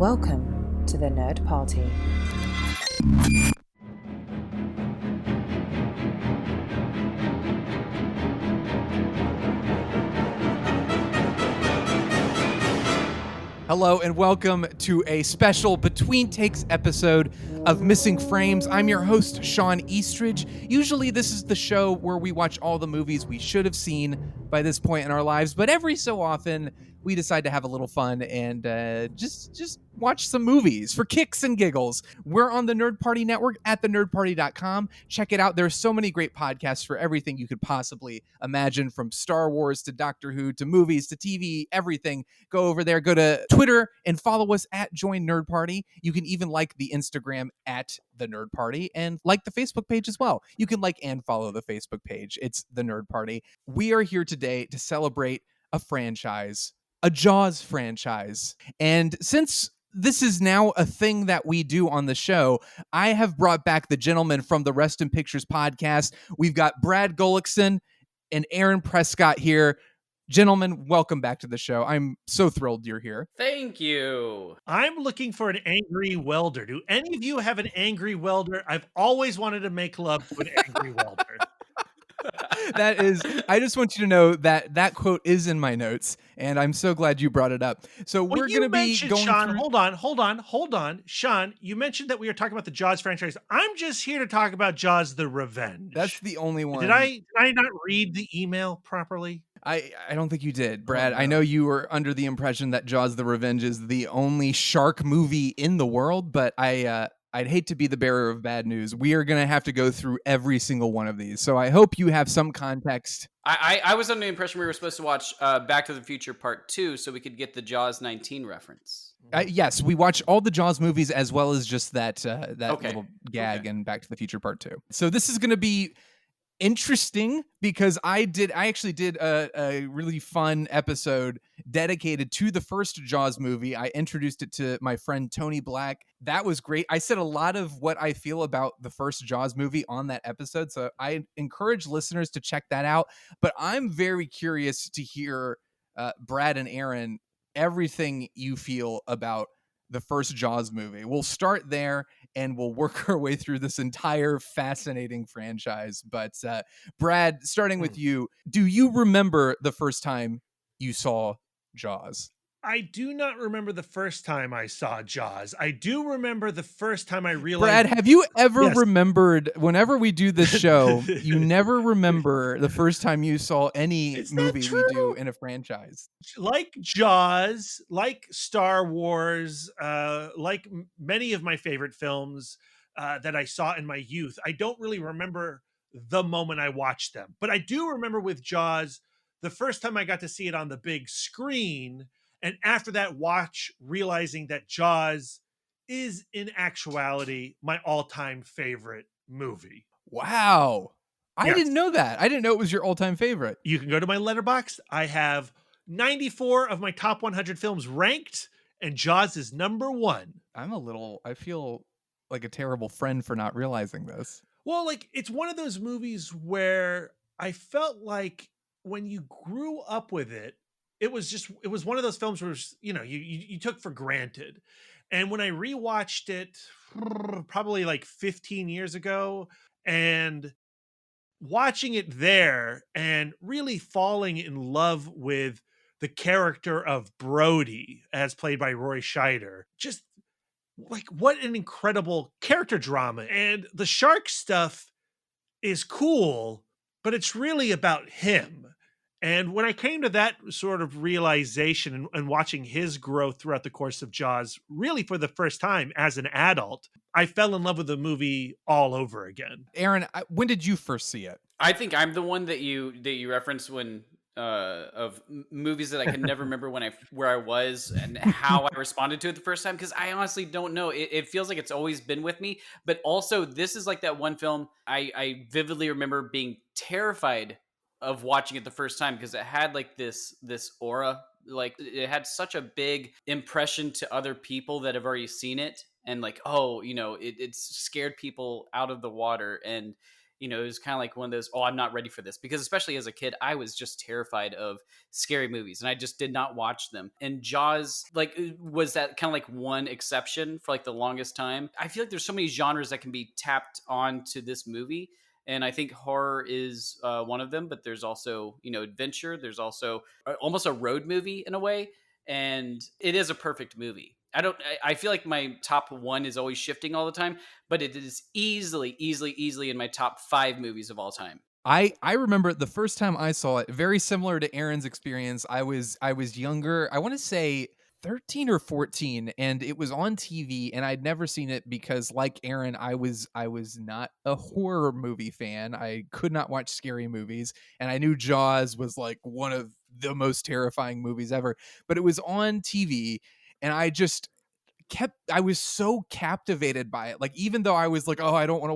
Welcome to the Nerd Party. Hello and welcome to a special Between Takes episode of Missing Frames. I'm your host, Shawn Eastridge. Usually this is the show where we watch all the movies we should have seen by this point in our lives, but every so often we decide to have a little fun and just watch some movies for kicks and giggles. We're on the Nerd Party Network at thenerdparty.com. Check it out. There's so many great podcasts for everything you could possibly imagine, from Star Wars to Doctor Who to movies to TV, everything. Go over there. Go to Twitter and follow us at Join Nerd Party. You can even like the Instagram at The Nerd Party and like the Facebook page as well. You can like and follow the Facebook page. It's The Nerd Party. We are here today to celebrate a franchise, a Jaws franchise. And since this is now a thing that we do on the show, I have brought back the gentlemen from the Rest in Pictures podcast. We've got Brad Gullickson and Aaron Prescott here. Gentlemen, welcome back to the show. I'm so thrilled you're here. Thank you. I'm looking for an angry welder. Do any of you have an angry welder? I've always wanted to make love to an angry welder. That is, I just want you to know that that quote is in my notes, and I'm so glad you brought it up. So we're going to be going Shawn, through... hold on. Shawn, you mentioned that we were talking about the Jaws franchise. I'm just here to talk about Jaws: The Revenge. That's the only one. Did I not read the email properly? I don't think you did, Brad. Oh, no. I know you were under the impression that Jaws: The Revenge is the only shark movie in the world, but I'd hate to be the bearer of bad news. We are going to have to go through every single one of these. So I hope you have some context. I was under the impression we were supposed to watch Back to the Future Part 2 so we could get the Jaws 19 reference. Yes, we watch all the Jaws movies as well as just that Okay. little gag in Back to the Future Part 2. So this is going to be interesting because I actually did a really fun episode dedicated to the first Jaws movie. I introduced it to my friend Tony Black. That was great. I said a lot of what I feel about the first Jaws movie on that episode, so I encourage listeners to check that out. But I'm very curious to hear Brad and Aaron, everything you feel about the first Jaws movie. We'll start there and we'll work our way through this entire fascinating franchise. But Brad, starting with you, do you remember the first time you saw Jaws? I do not remember the first time I saw Jaws. I do remember the first time I realized... Brad, have you ever Yes. remembered, whenever we do this show, you never remember the first time you saw any Is that movie we true? do in a franchise? Like Jaws, like Star Wars, like many of my favorite films that I saw in my youth, I don't really remember the moment I watched them. But I do remember with Jaws, the first time I got to see it on the big screen, and after that watch, realizing that Jaws is in actuality my all-time favorite movie. Wow. I Yes. didn't know that. I didn't know it was your all-time favorite. You can go to my letterbox. I have 94 of my top 100 films ranked, and Jaws is number 1. I feel like a terrible friend for not realizing this. Well, like, it's one of those movies where I felt like when you grew up with it, it was one of those films where, you took for granted. And when I rewatched it probably like 15 years ago, and watching it there and really falling in love with the character of Brody as played by Roy Scheider, just like, what an incredible character drama. And the shark stuff is cool, but it's really about him. And when I came to that sort of realization and watching his growth throughout the course of Jaws, really for the first time as an adult, I fell in love with the movie all over again. Aaron, when did you first see it? I think I'm the one that you referenced when of movies that I can never remember where I was and how I responded to it the first time, because I honestly don't know. It feels like it's always been with me, but also this is like that one film I vividly remember being terrified of watching it the first time because it had like this aura, like it had such a big impression to other people that have already seen it, and like, oh, it scared people out of the water. And you know, it was kind of like one of those, oh, I'm not ready for this, because especially as a kid, I was just terrified of scary movies and I just did not watch them. And Jaws, like, was that kind of like one exception for like the longest time. I feel like there's so many genres that can be tapped onto this movie. And I think horror is one of them, but there's also, you know, adventure. There's also almost a road movie in a way. And it is a perfect movie. I feel like my top one is always shifting all the time, but it is easily in my top 5 movies of all time. I remember the first time I saw it, very similar to Aaron's experience. I was younger. I want to say 13 or 14, and it was on TV, and I'd never seen it because, like Aaron, I was not a horror movie fan. I could not watch scary movies, and I knew Jaws was like one of the most terrifying movies ever. But it was on TV, and I was so captivated by it. Like, even though I was like, oh, I don't want to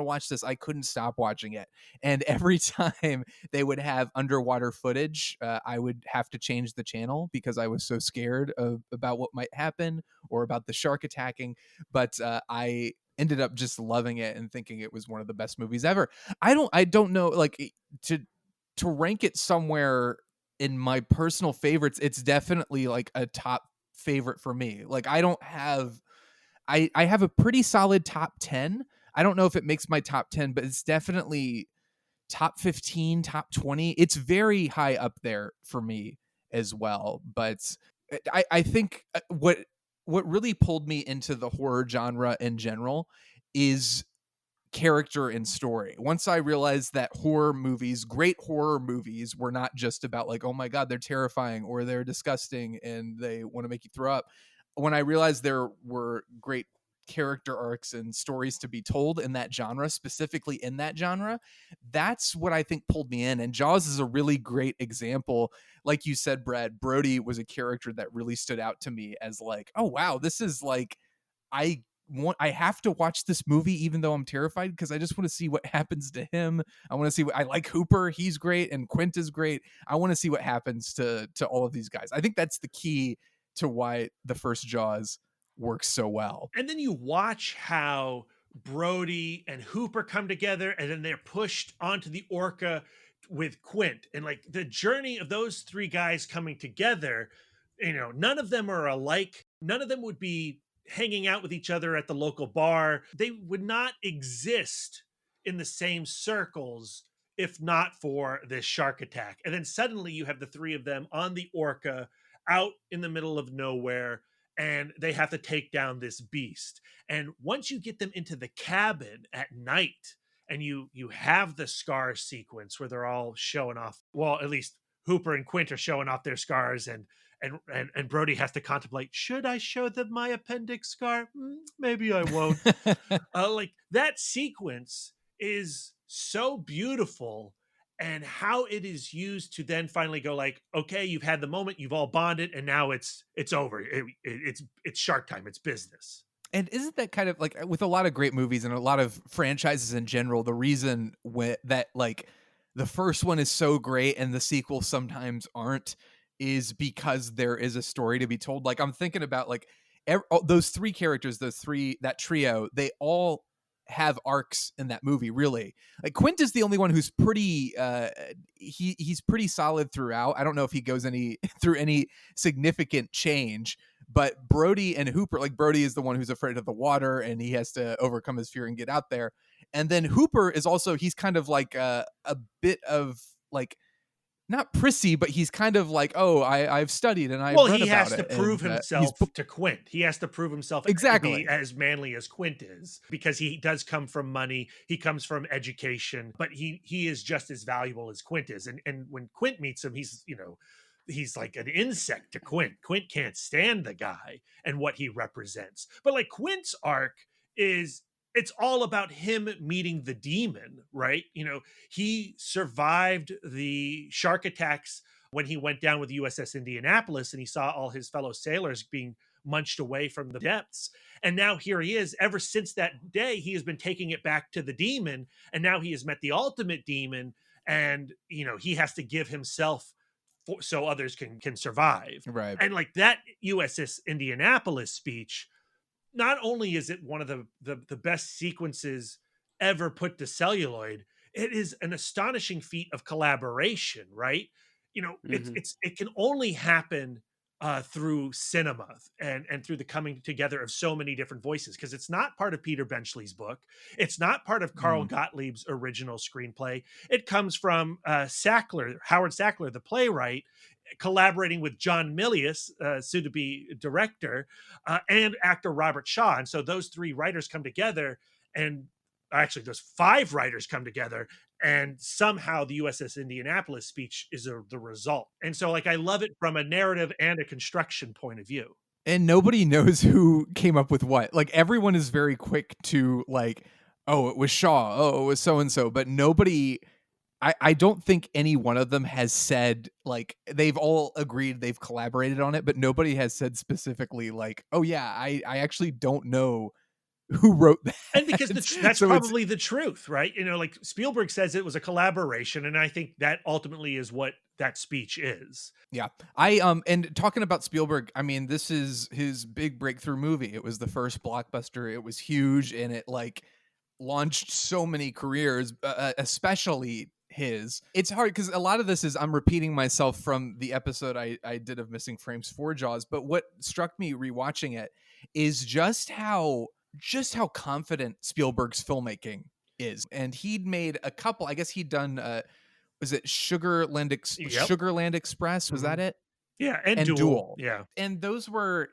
watch this, I couldn't stop watching it. And every time they would have underwater footage, I would have to change the channel because I was so scared about what might happen or about the shark attacking. But I ended up just loving it and thinking it was one of the best movies ever. I don't know, like, to rank it somewhere in my personal favorites, it's definitely like a top favorite for me. Like, I have a pretty solid top 10. I don't know if it makes my top 10, but it's definitely top 15, top 20. It's very high up there for me as well. But I think what really pulled me into the horror genre in general is character and story. Once I realized that great horror movies, were not just about like, oh my God, they're terrifying or they're disgusting and they want to make you throw up. When I realized there were great character arcs and stories to be told in that genre, specifically in that genre, that's what I think pulled me in. And Jaws is a really great example. Like you said, Brad, Brody was a character that really stood out to me as like, oh wow, this is like, I have to watch this movie even though I'm terrified because I just want to see what happens to him. I want to see I like Hooper. He's great. And Quint is great. I want to see what happens to all of these guys. I think that's the key to why the first Jaws works so well. And then you watch how Brody and Hooper come together and then they're pushed onto the orca with Quint. And like the journey of those 3 guys coming together, you know, none of them are alike. None of them would be hanging out with each other at the local bar. They would not exist in the same circles if not for this shark attack. And then suddenly you have the 3 of them on the orca out in the middle of nowhere, and they have to take down this beast. And once you get them into the cabin at night and you have the scar sequence where they're all showing off, well, at least Hooper and Quint are showing off their scars, and Brody has to contemplate, should I show them my appendix scar? Maybe I won't. Like that sequence is so beautiful, and how it is used to then finally go like, okay, you've had the moment, you've all bonded, and now it's over. It's shark time. It's business. And isn't that kind of like with a lot of great movies and a lot of franchises in general, the reason that like the first one is so great and the sequels sometimes aren't is because there is a story to be told. Like, I'm thinking about like those 3 characters, that trio, they all have arcs in that movie, really. Like, Quint is the only one who's pretty he's pretty solid throughout. I don't know if he goes through any significant change, but Brody and Hooper, like Brody is the one who's afraid of the water and he has to overcome his fear and get out there. And then Hooper is also, he's kind of like a bit of like, not prissy, but he's kind of like, oh, I've studied and I've read about it. Well, he has to prove himself to Quint. He has to prove himself exactly to be as manly as Quint is, because he does come from money. He comes from education, but he is just as valuable as Quint is. And when Quint meets him, he's like an insect to Quint. Quint can't stand the guy and what he represents. But like Quint's arc is, it's all about him meeting the demon, right? You know, he survived the shark attacks when he went down with USS Indianapolis and he saw all his fellow sailors being munched away from the depths. And now here he is. Ever since that day, he has been taking it back to the demon. And now he has met the ultimate demon. And, you know, he has to give himself so others can survive. Right. And like that USS Indianapolis speech, not only is it one of the best sequences ever put to celluloid, it is an astonishing feat of collaboration, right? Mhm. It can only happen through cinema and through the coming together of so many different voices, because it's not part of Peter Benchley's book. It's not part of Carl Mm. Gottlieb's original screenplay. It comes from Howard Sackler, the playwright, collaborating with John Milius, soon to be director, and actor Robert Shaw. And so those three writers come together, and actually, those five writers come together, and somehow the USS Indianapolis speech is the result. And so, like, I love it from a narrative and a construction point of view. And nobody knows who came up with what. Like, everyone is very quick to like, oh, it was Shaw, oh, it was so and so, but nobody. I don't think any one of them has said, like, they've all agreed they've collaborated on it, but nobody has said specifically like, oh yeah, I actually don't know who wrote that. And because that's So it's probably the truth, right? Like Spielberg says it was a collaboration, and I think that ultimately is what that speech is. yeah. And talking about Spielberg, I mean, this is his big breakthrough movie. It was the first blockbuster. It was huge, and it like launched so many careers, especially his. It's hard because a lot of this is I'm repeating myself from the episode I did of Missing Frames for Jaws. But what struck me rewatching it is just how confident Spielberg's filmmaking is. And he'd made a couple. I guess he'd done. Was it Yep. Sugarland Express? Was that it? Yeah, and And Duel. Duel. Yeah. And those were.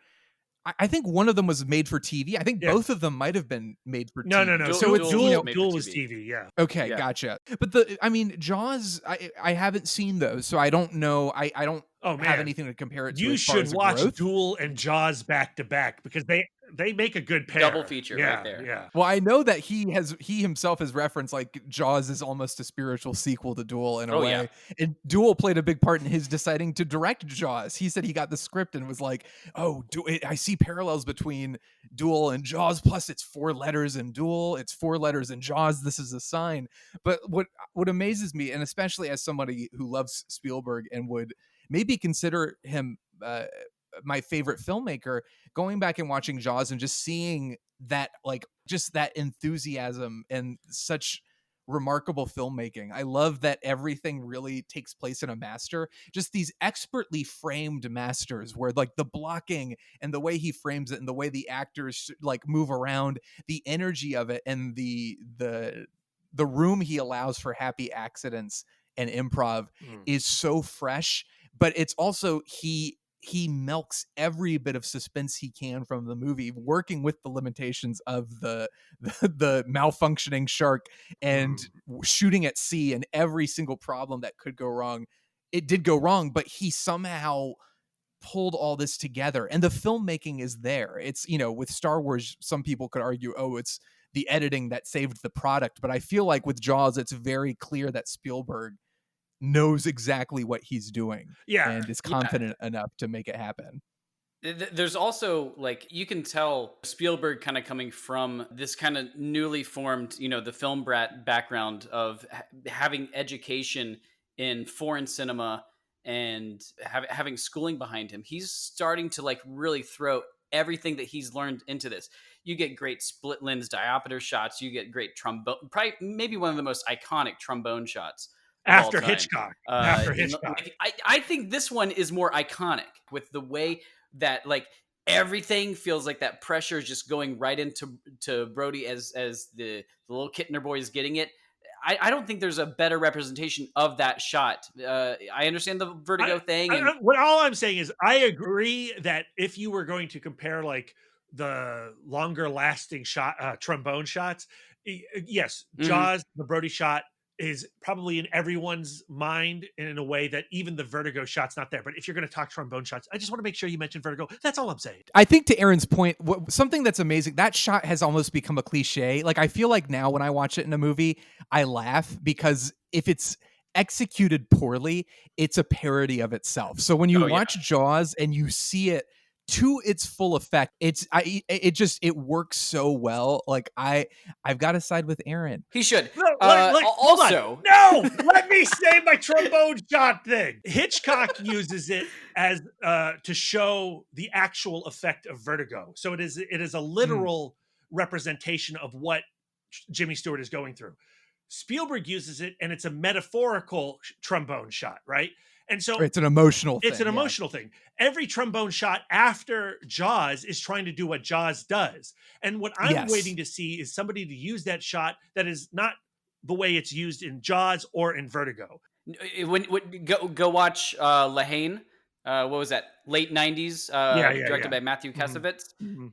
I think one of them was made for TV. I think Yeah. both of them might have been made for No, TV. no. Duel- So it's Duel you know, was made for Duel was TV. TV. Yeah. okay, Yeah. gotcha. But Jaws, I haven't seen those, so I don't know. I don't Oh man, have anything to compare it to. you as far should as watch growth. Duel and Jaws back to back, because they make a good pair. Double feature Yeah, right there. Yeah. Well, I know that he himself has referenced like Jaws is almost a spiritual sequel to Duel in a Oh, way. yeah. And Duel played a big part in his deciding to direct Jaws. He said he got the script and was like, "Oh, I see parallels between Duel and Jaws. Plus, it's 4 letters in Duel. It's 4 letters in Jaws. This is a sign." But what amazes me, and especially as somebody who loves Spielberg and would maybe consider him my favorite filmmaker, going back and watching Jaws and just seeing that, like, just that enthusiasm and such remarkable filmmaking. I love that everything really takes place in a master, just these expertly framed masters where like the blocking and the way he frames it and the way the actors like move around, the energy of it, and the room he allows for happy accidents and improv is so fresh. But it's also he milks every bit of suspense he can from the movie, working with the limitations of the malfunctioning shark and shooting at sea, and every single problem that could go wrong. It did go wrong, but he somehow pulled all this together, and the filmmaking is there. It's, with Star Wars, some people could argue, oh, it's the editing that saved the product, but I feel like with Jaws, it's very clear that Spielberg knows exactly what he's doing, Yeah. and is confident enough to make it happen. There's also, like, you can tell Spielberg kind of coming from this kind of newly formed, the film brat background of having education in foreign cinema and having schooling behind him. He's starting to like really throw everything that he's learned into this. You get great split lens diopter shots. You get great trombone, probably maybe one of the most iconic trombone shots of all After time. Hitchcock. After In- Hitchcock. I think this one is more iconic with the way that like everything feels like that pressure is just going right into Brody as the little Kittner boy is getting it. I don't think there's a better representation of that shot. I understand the vertigo thing. All I'm saying is I agree that if you were going to compare like the longer lasting shot trombone shots, yes, Jaws, the Brody shot is probably in everyone's mind in a way that even the vertigo shot's not there. But if you're going to talk trombone shots, I just want to make sure you mention vertigo. That's all I'm saying. I think to Aaron's point, something that's amazing, that shot has almost become a cliche. Like, I feel like now when I watch it in a movie, I laugh because if it's executed poorly, it's a parody of itself. So when you watch Jaws and you see it to its full effect, it works so well. Like, I've got to side with Aaron. He should. Also, no, let me say my trombone shot thing. Hitchcock uses it as to show the actual effect of vertigo. So it is a literal representation of what Jimmy Stewart is going through. Spielberg uses it, and it's a metaphorical trombone shot, right? And so It's an emotional thing. it's an emotional thing. Every trombone shot after Jaws is trying to do what Jaws does. And what I'm waiting to see is somebody to use that shot that is not the way it's used in Jaws or in Vertigo. When go watch Lahane. What was that? Late 90s, directed by Matthew Kasovitz.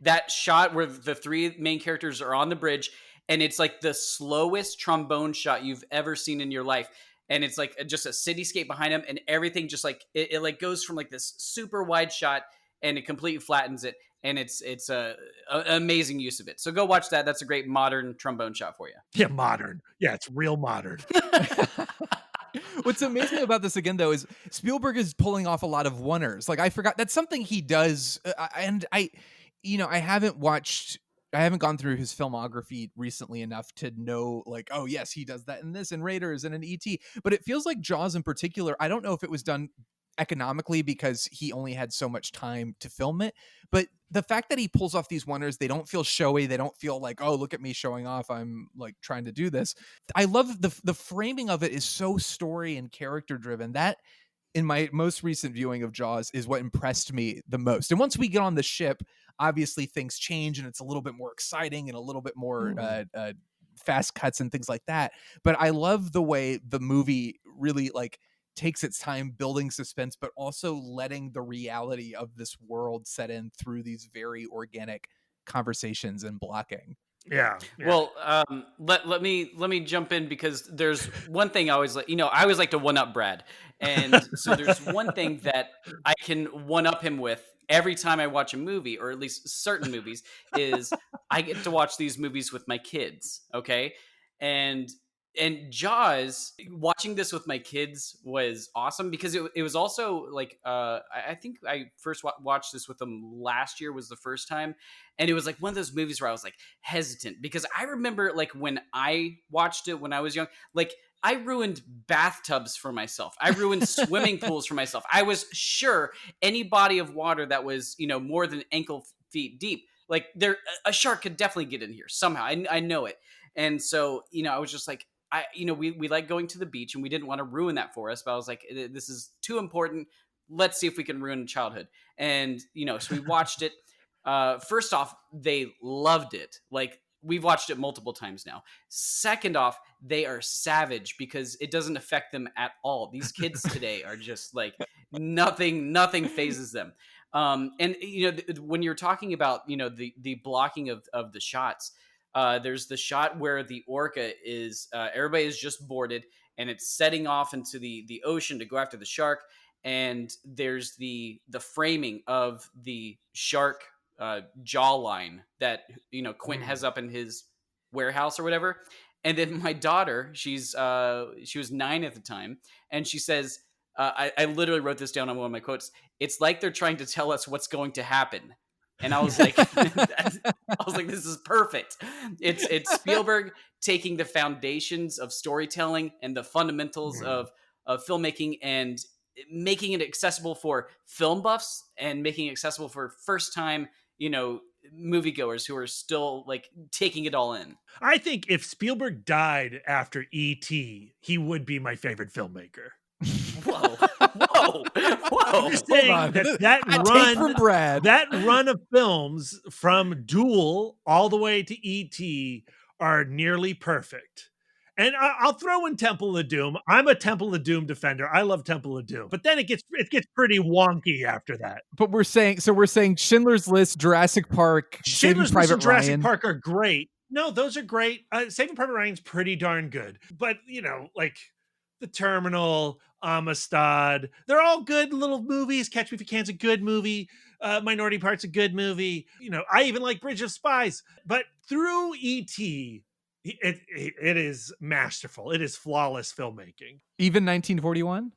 That shot where the three main characters are on the bridge, and it's like the slowest trombone shot you've ever seen in your life. And it's like just a cityscape behind him, and everything just like it like goes from like this super wide shot, and it completely flattens it, and it's an amazing use of it. So go watch that. That's a great modern trombone shot for you. Yeah, modern. Yeah, it's real modern. What's amazing about this again, though, is Spielberg is pulling off a lot of oneers. Like I forgot that's something he does, and I haven't gone through his filmography recently enough to know, like, oh yes, he does that in this, and Raiders, and in E.T. But it feels like Jaws in particular. I don't know if it was done economically because he only had so much time to film it, but the fact that he pulls off these wonders, they don't feel showy, they don't feel like, oh, look at me showing off, I'm like trying to do this. I love the framing of it is so story and character driven. That in my most recent viewing of Jaws is what impressed me the most. And once we get on the ship, obviously things change and it's a little bit more exciting and a little bit more fast cuts and things like that. But I love the way the movie really like takes its time building suspense, but also letting the reality of this world set in through these very organic conversations and blocking. Yeah. Well, let me jump in, because there's one thing I always like, I always like to one up Brad. And so there's one thing that I can one up him with every time I watch a movie, or at least certain movies, is I get to watch these movies with my kids. Okay. And Jaws, watching this with my kids was awesome, because it was also like, I think I first watched this with them last year was the first time. And it was like one of those movies where I was like hesitant, because I remember like when I watched it when I was young, like I ruined bathtubs for myself. I ruined swimming pools for myself. I was sure any body of water that was, more than ankle feet deep, like a shark could definitely get in here somehow. I know it. And so, I was just like, we like going to the beach, and we didn't want to ruin that for us, but I was like, this is too important. Let's see if we can ruin childhood. And, so we watched it. First off, they loved it. Like, we've watched it multiple times now. Second off, they are savage because it doesn't affect them at all. These kids today are just like nothing phases them. And, when you're talking about, the blocking of the shots, there's the shot where the orca is, everybody is just boarded, and it's setting off into the ocean to go after the shark. And there's the framing of the shark jawline that, Quint has up in his warehouse or whatever. And then my daughter, she was 9 at the time, and she says, I literally wrote this down on one of my quotes. It's like they're trying to tell us what's going to happen. And I was like, this is perfect. It's Spielberg taking the foundations of storytelling and the fundamentals of filmmaking and making it accessible for film buffs and making it accessible for first time, moviegoers who are still like taking it all in. I think if Spielberg died after E.T., he would be my favorite filmmaker. Whoa. I'm just saying that run of films from Duel all the way to E.T. are nearly perfect. And I'll throw in Temple of Doom. I'm a Temple of Doom defender. I love Temple of Doom, but then it gets pretty wonky after that. But we're saying Schindler's List, Jurassic Park, Schindler's List and Private Jurassic Park are great. No, those are great. Saving Private Ryan's pretty darn good. But like The Terminal, Amistad, they're all good little movies. Catch Me If You Can's a good movie. Minority Part's a good movie. I even like Bridge of Spies. But through E.T., it is masterful. It is flawless filmmaking. Even 1941?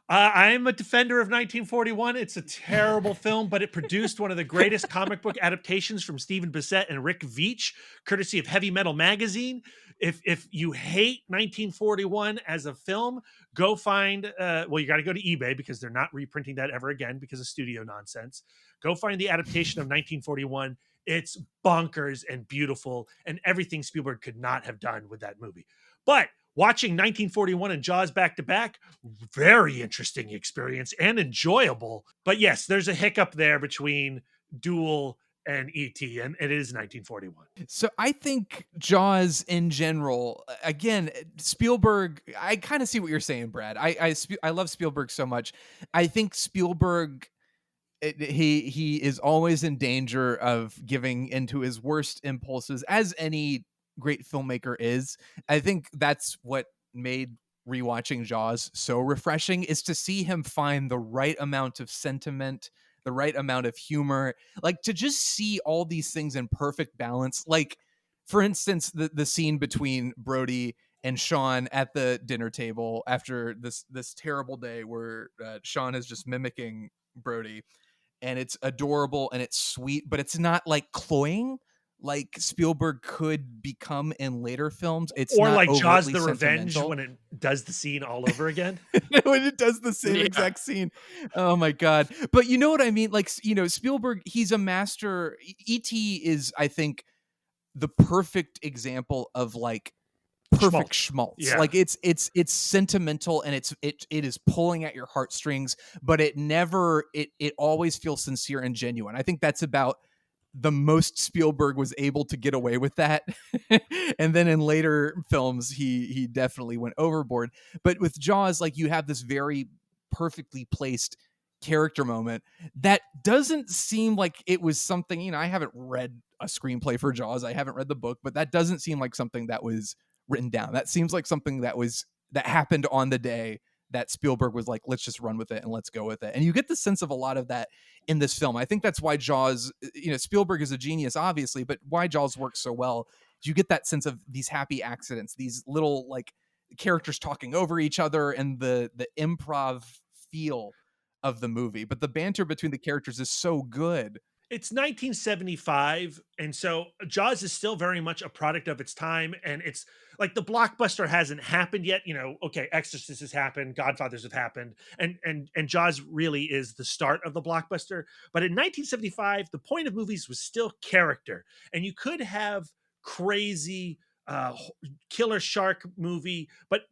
I'm a defender of 1941. It's a terrible film, but it produced one of the greatest comic book adaptations from Stephen Bissett and Rick Veitch, courtesy of Heavy Metal Magazine. if you hate 1941 as a film, go find well, you got to go to eBay because they're not reprinting that ever again because of studio nonsense. Go find the adaptation of 1941. It's bonkers and beautiful and everything Spielberg could not have done with that movie. But watching 1941 and Jaws back to back, very interesting experience and enjoyable. But yes, there's a hiccup there between Duel and E.T., and it is 1941. So I think Jaws in general, again, Spielberg, I kind of see what you're saying, Brad. I love Spielberg so much. I think Spielberg, he is always in danger of giving into his worst impulses, as any great filmmaker is. I think that's what made rewatching Jaws so refreshing, is to see him find the right amount of sentiment, the right amount of humor, like to just see all these things in perfect balance. Like, for instance, the scene between Brody and Shawn at the dinner table after this terrible day where Shawn is just mimicking Brody, and it's adorable and it's sweet, but it's not like cloying like Spielberg could become in later films. It's or not like Jaws overtly the Revenge sentimental. when it does the scene all over again. When it does the same exact scene. Oh my God. But you know what I mean? Like, you know, Spielberg, he's a master. E.T. is, I think, the perfect example of like perfect schmaltz. Yeah. Like it's sentimental and it is pulling at your heartstrings, but it always feels sincere and genuine. I think that's about the most Spielberg was able to get away with that. And then in later films, he definitely went overboard. But with Jaws, like, you have this very perfectly placed character moment that doesn't seem like it was something, you know, I haven't read a screenplay for Jaws. I haven't read the book, but that doesn't seem like something that was written down. That seems like something that happened on the day that Spielberg was like, let's just run with it and let's go with it. And you get the sense of a lot of that in this film. I think that's why Jaws, you know, Spielberg is a genius, obviously, but why Jaws works so well is you get that sense of these happy accidents, these little like characters talking over each other, and the improv feel of the movie. But the banter between the characters is so good. It's 1975, and so Jaws is still very much a product of its time, and it's like the blockbuster hasn't happened yet. You know, okay, Exorcist has happened, Godfathers have happened, and Jaws really is the start of the blockbuster. But in 1975, the point of movies was still character, and you could have crazy killer shark movie, but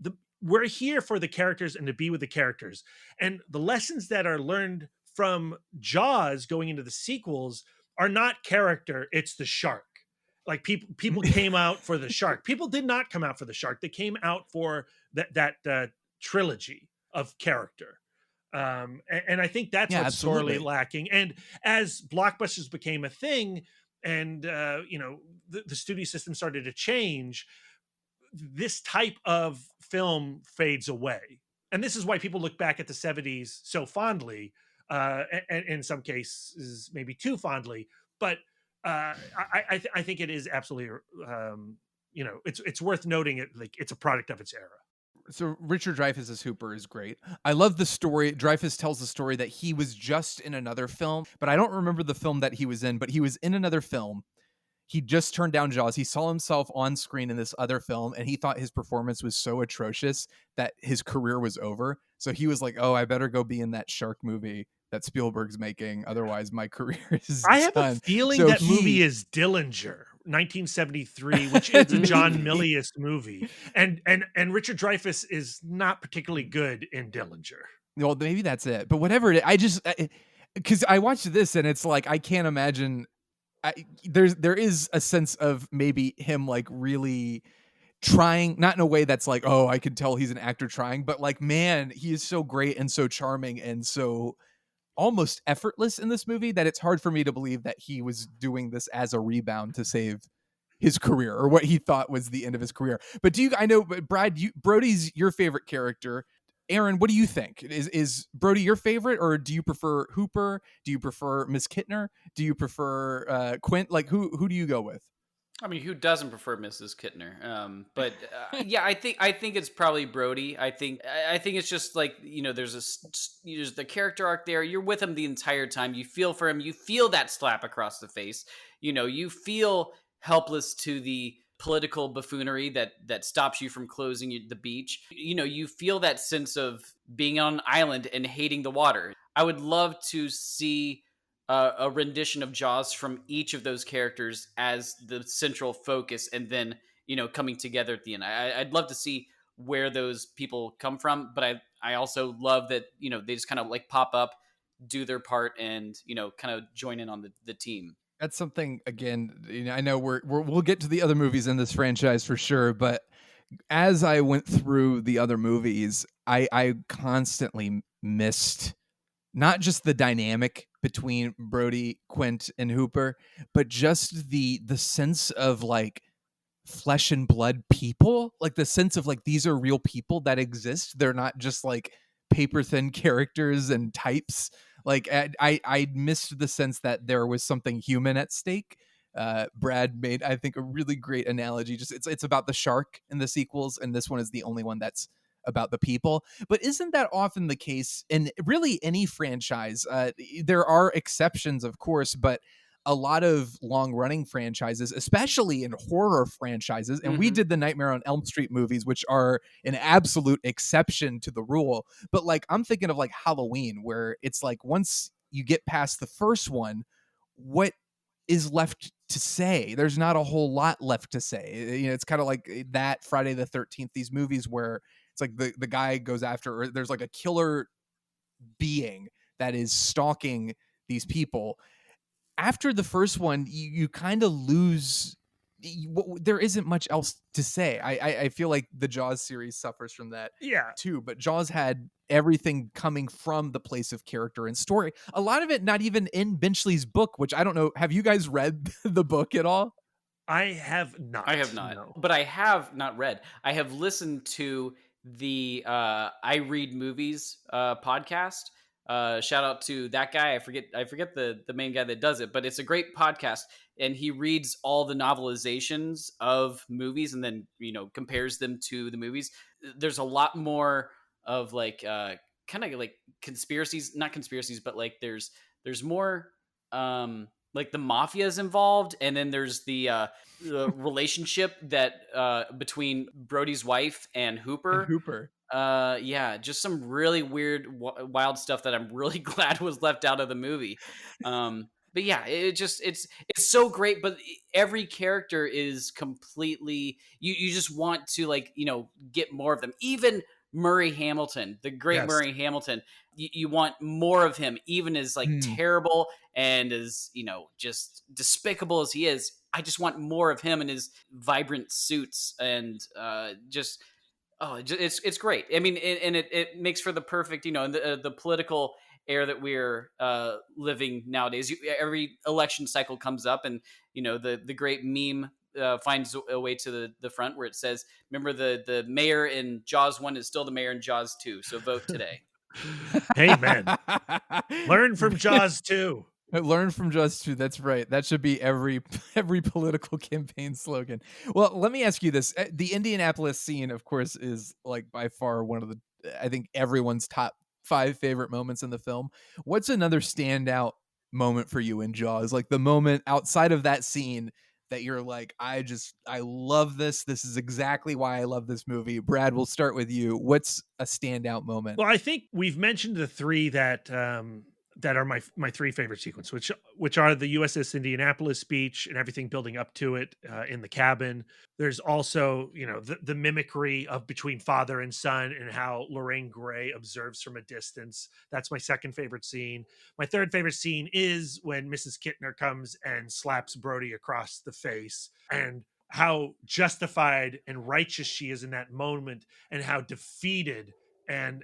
we're here for the characters and to be with the characters, and the lessons that are learned from Jaws going into the sequels are not character, it's the shark. Like people came out for the shark. People did not come out for the shark. They came out for that trilogy of character. And I think that's what's sorely lacking. And as blockbusters became a thing, and you know, the studio system started to change, this type of film fades away. And this is why people look back at the 70s so fondly, and in some cases maybe too fondly, but I think it is absolutely you know, it's worth noting it, like it's a product of its era. So Richard Dreyfuss's Hooper is great. I love the story. Dreyfuss tells the story that he was just in another film, but I don't remember the film that he was in, but he was in another film. He just turned down Jaws. He saw himself on screen in this other film, and he thought his performance was so atrocious that his career was over. So he was like, oh, I better go be in that shark movie that Spielberg's making. Otherwise, my career is I have done. a feeling that movie is Dillinger, 1973, which is a John Milius movie. And Richard Dreyfuss is not particularly good in Dillinger. Well, maybe that's it. But whatever it is, because I watched this and it's like, I can't imagine. There is a sense of maybe him like really trying, not in a way that's like, oh, I can tell he's an actor trying, but like, man, he is so great and so charming and so almost effortless in this movie that it's hard for me to believe that he was doing this as a rebound to save his career, or what he thought was the end of his career. But I know, Brad, Brody's your favorite character. Aaron, what do you think? Is Brody your favorite, or do you prefer Hooper? Do you prefer Miss Kittner? Do you prefer Quint? Like, who do you go with? I mean, who doesn't prefer Mrs. Kittner? But yeah, I think it's probably Brody. I think it's just like, you know, there's the character arc there. You're with him the entire time. You feel for him. You feel that slap across the face. You know, you feel helpless to the political buffoonery that stops you from closing the beach. You feel that sense of being on an island and hating the water. I would love to see a rendition of Jaws from each of those characters as the central focus, and then coming together at the end. I'd love to see where those people come from, but I also love that they just kind of like pop up, do their part, and kind of join in on the team. That's something, again, I know we'll get to the other movies in this franchise for sure, but as I went through the other movies, I constantly missed not just the dynamic between Brody, Quint, and Hooper, but just the sense of like flesh and blood people, like the sense of like these are real people that exist. They're not just like paper thin characters and types. Like I missed the sense that there was something human at stake. Brad made, I think, a really great analogy. Just it's about the shark in the sequels, and this one is the only one that's about the people. But isn't that often the case in really any franchise? There are exceptions, of course, but a lot of long-running franchises, especially in horror franchises, and we did the Nightmare on Elm Street movies, which are an absolute exception to the rule. But like I'm thinking of like Halloween, where it's like once you get past the first one, what is left to say? There's not a whole lot left to say. It's kind of like that Friday the 13th, these movies where it's like the guy goes after, or there's like a killer being that is stalking these people. After the first one, you kind of lose. There isn't much else to say. I feel like the Jaws series suffers from that too, but Jaws had everything coming from the place of character and story. A lot of it not even in Benchley's book, which I don't know. Have you guys read the book at all? I have not. I have not, no. But I have not read. I have listened to the I Read Movies podcast. Shout out to that guy. I forget the main guy that does it, but it's a great podcast, and he reads all the novelizations of movies and then compares them to the movies. There's a lot more of like kind of like conspiracies, not conspiracies, but like there's more like the mafia is involved, and then there's the relationship that between Brody's wife and Hooper. Yeah, just some really weird, wild stuff that I'm really glad was left out of the movie. But yeah, it's so great. But every character is completely you just want to like get more of them. Even Murray Hamilton, the great Murray Hamilton, you want more of him, even as like terrible and as just despicable as he is. I just want more of him in his vibrant suits and just. Oh, it's great. I mean, and it makes for the perfect, the political era that we're living nowadays. Every election cycle comes up, and the great meme finds a way to the front where it says, "Remember the mayor in Jaws 1 is still the mayor in Jaws 2, so vote today." Amen. Learn from Jaws 2. Learn from Jaws 2. That's right. That should be every political campaign slogan. Well, let me ask you this. The Indianapolis scene, of course, is like by far one of the, I think, everyone's top 5 favorite moments in the film. What's another standout moment for you in Jaws? Like the moment outside of that scene that you're like, I love this. This is exactly why I love this movie. Brad, we'll start with you. What's a standout moment? Well, I think we've mentioned the 3 that are my 3 favorite sequence, which are the USS Indianapolis speech and everything building up to it in the cabin. There's also, the mimicry of between father and son and how Lorraine Gray observes from a distance. That's my second favorite scene. My third favorite scene is when Mrs. Kittner comes and slaps Brody across the face, and how justified and righteous she is in that moment, and how defeated and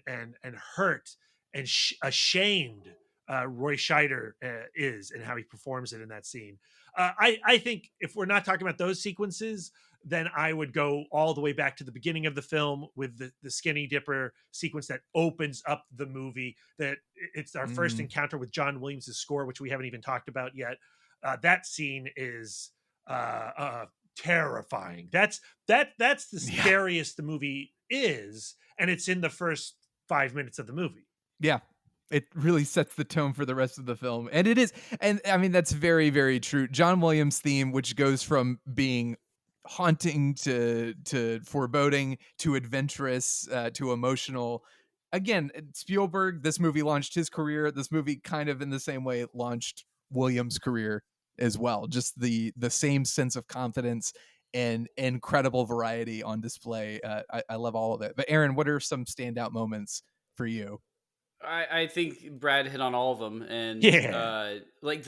hurt and ashamed Roy Scheider is, and how he performs it in that scene. I think if we're not talking about those sequences, then I would go all the way back to the beginning of the film with the Skinny Dipper sequence that opens up the movie. That it's our first encounter with John Williams' score, which we haven't even talked about yet. That scene is terrifying. That's the scariest the movie is, and it's in the first 5 minutes of the movie. Yeah. It really sets the tone for the rest of the film. And it is, and I mean, that's very, very true. John Williams' theme, which goes from being haunting to foreboding to adventurous to emotional. Again, Spielberg, this movie launched his career. This movie kind of in the same way it launched Williams' career as well. Just the same sense of confidence and incredible variety on display. I love all of it. But Aaron, what are some standout moments for you? I think Brad hit on all of them, and Yeah. like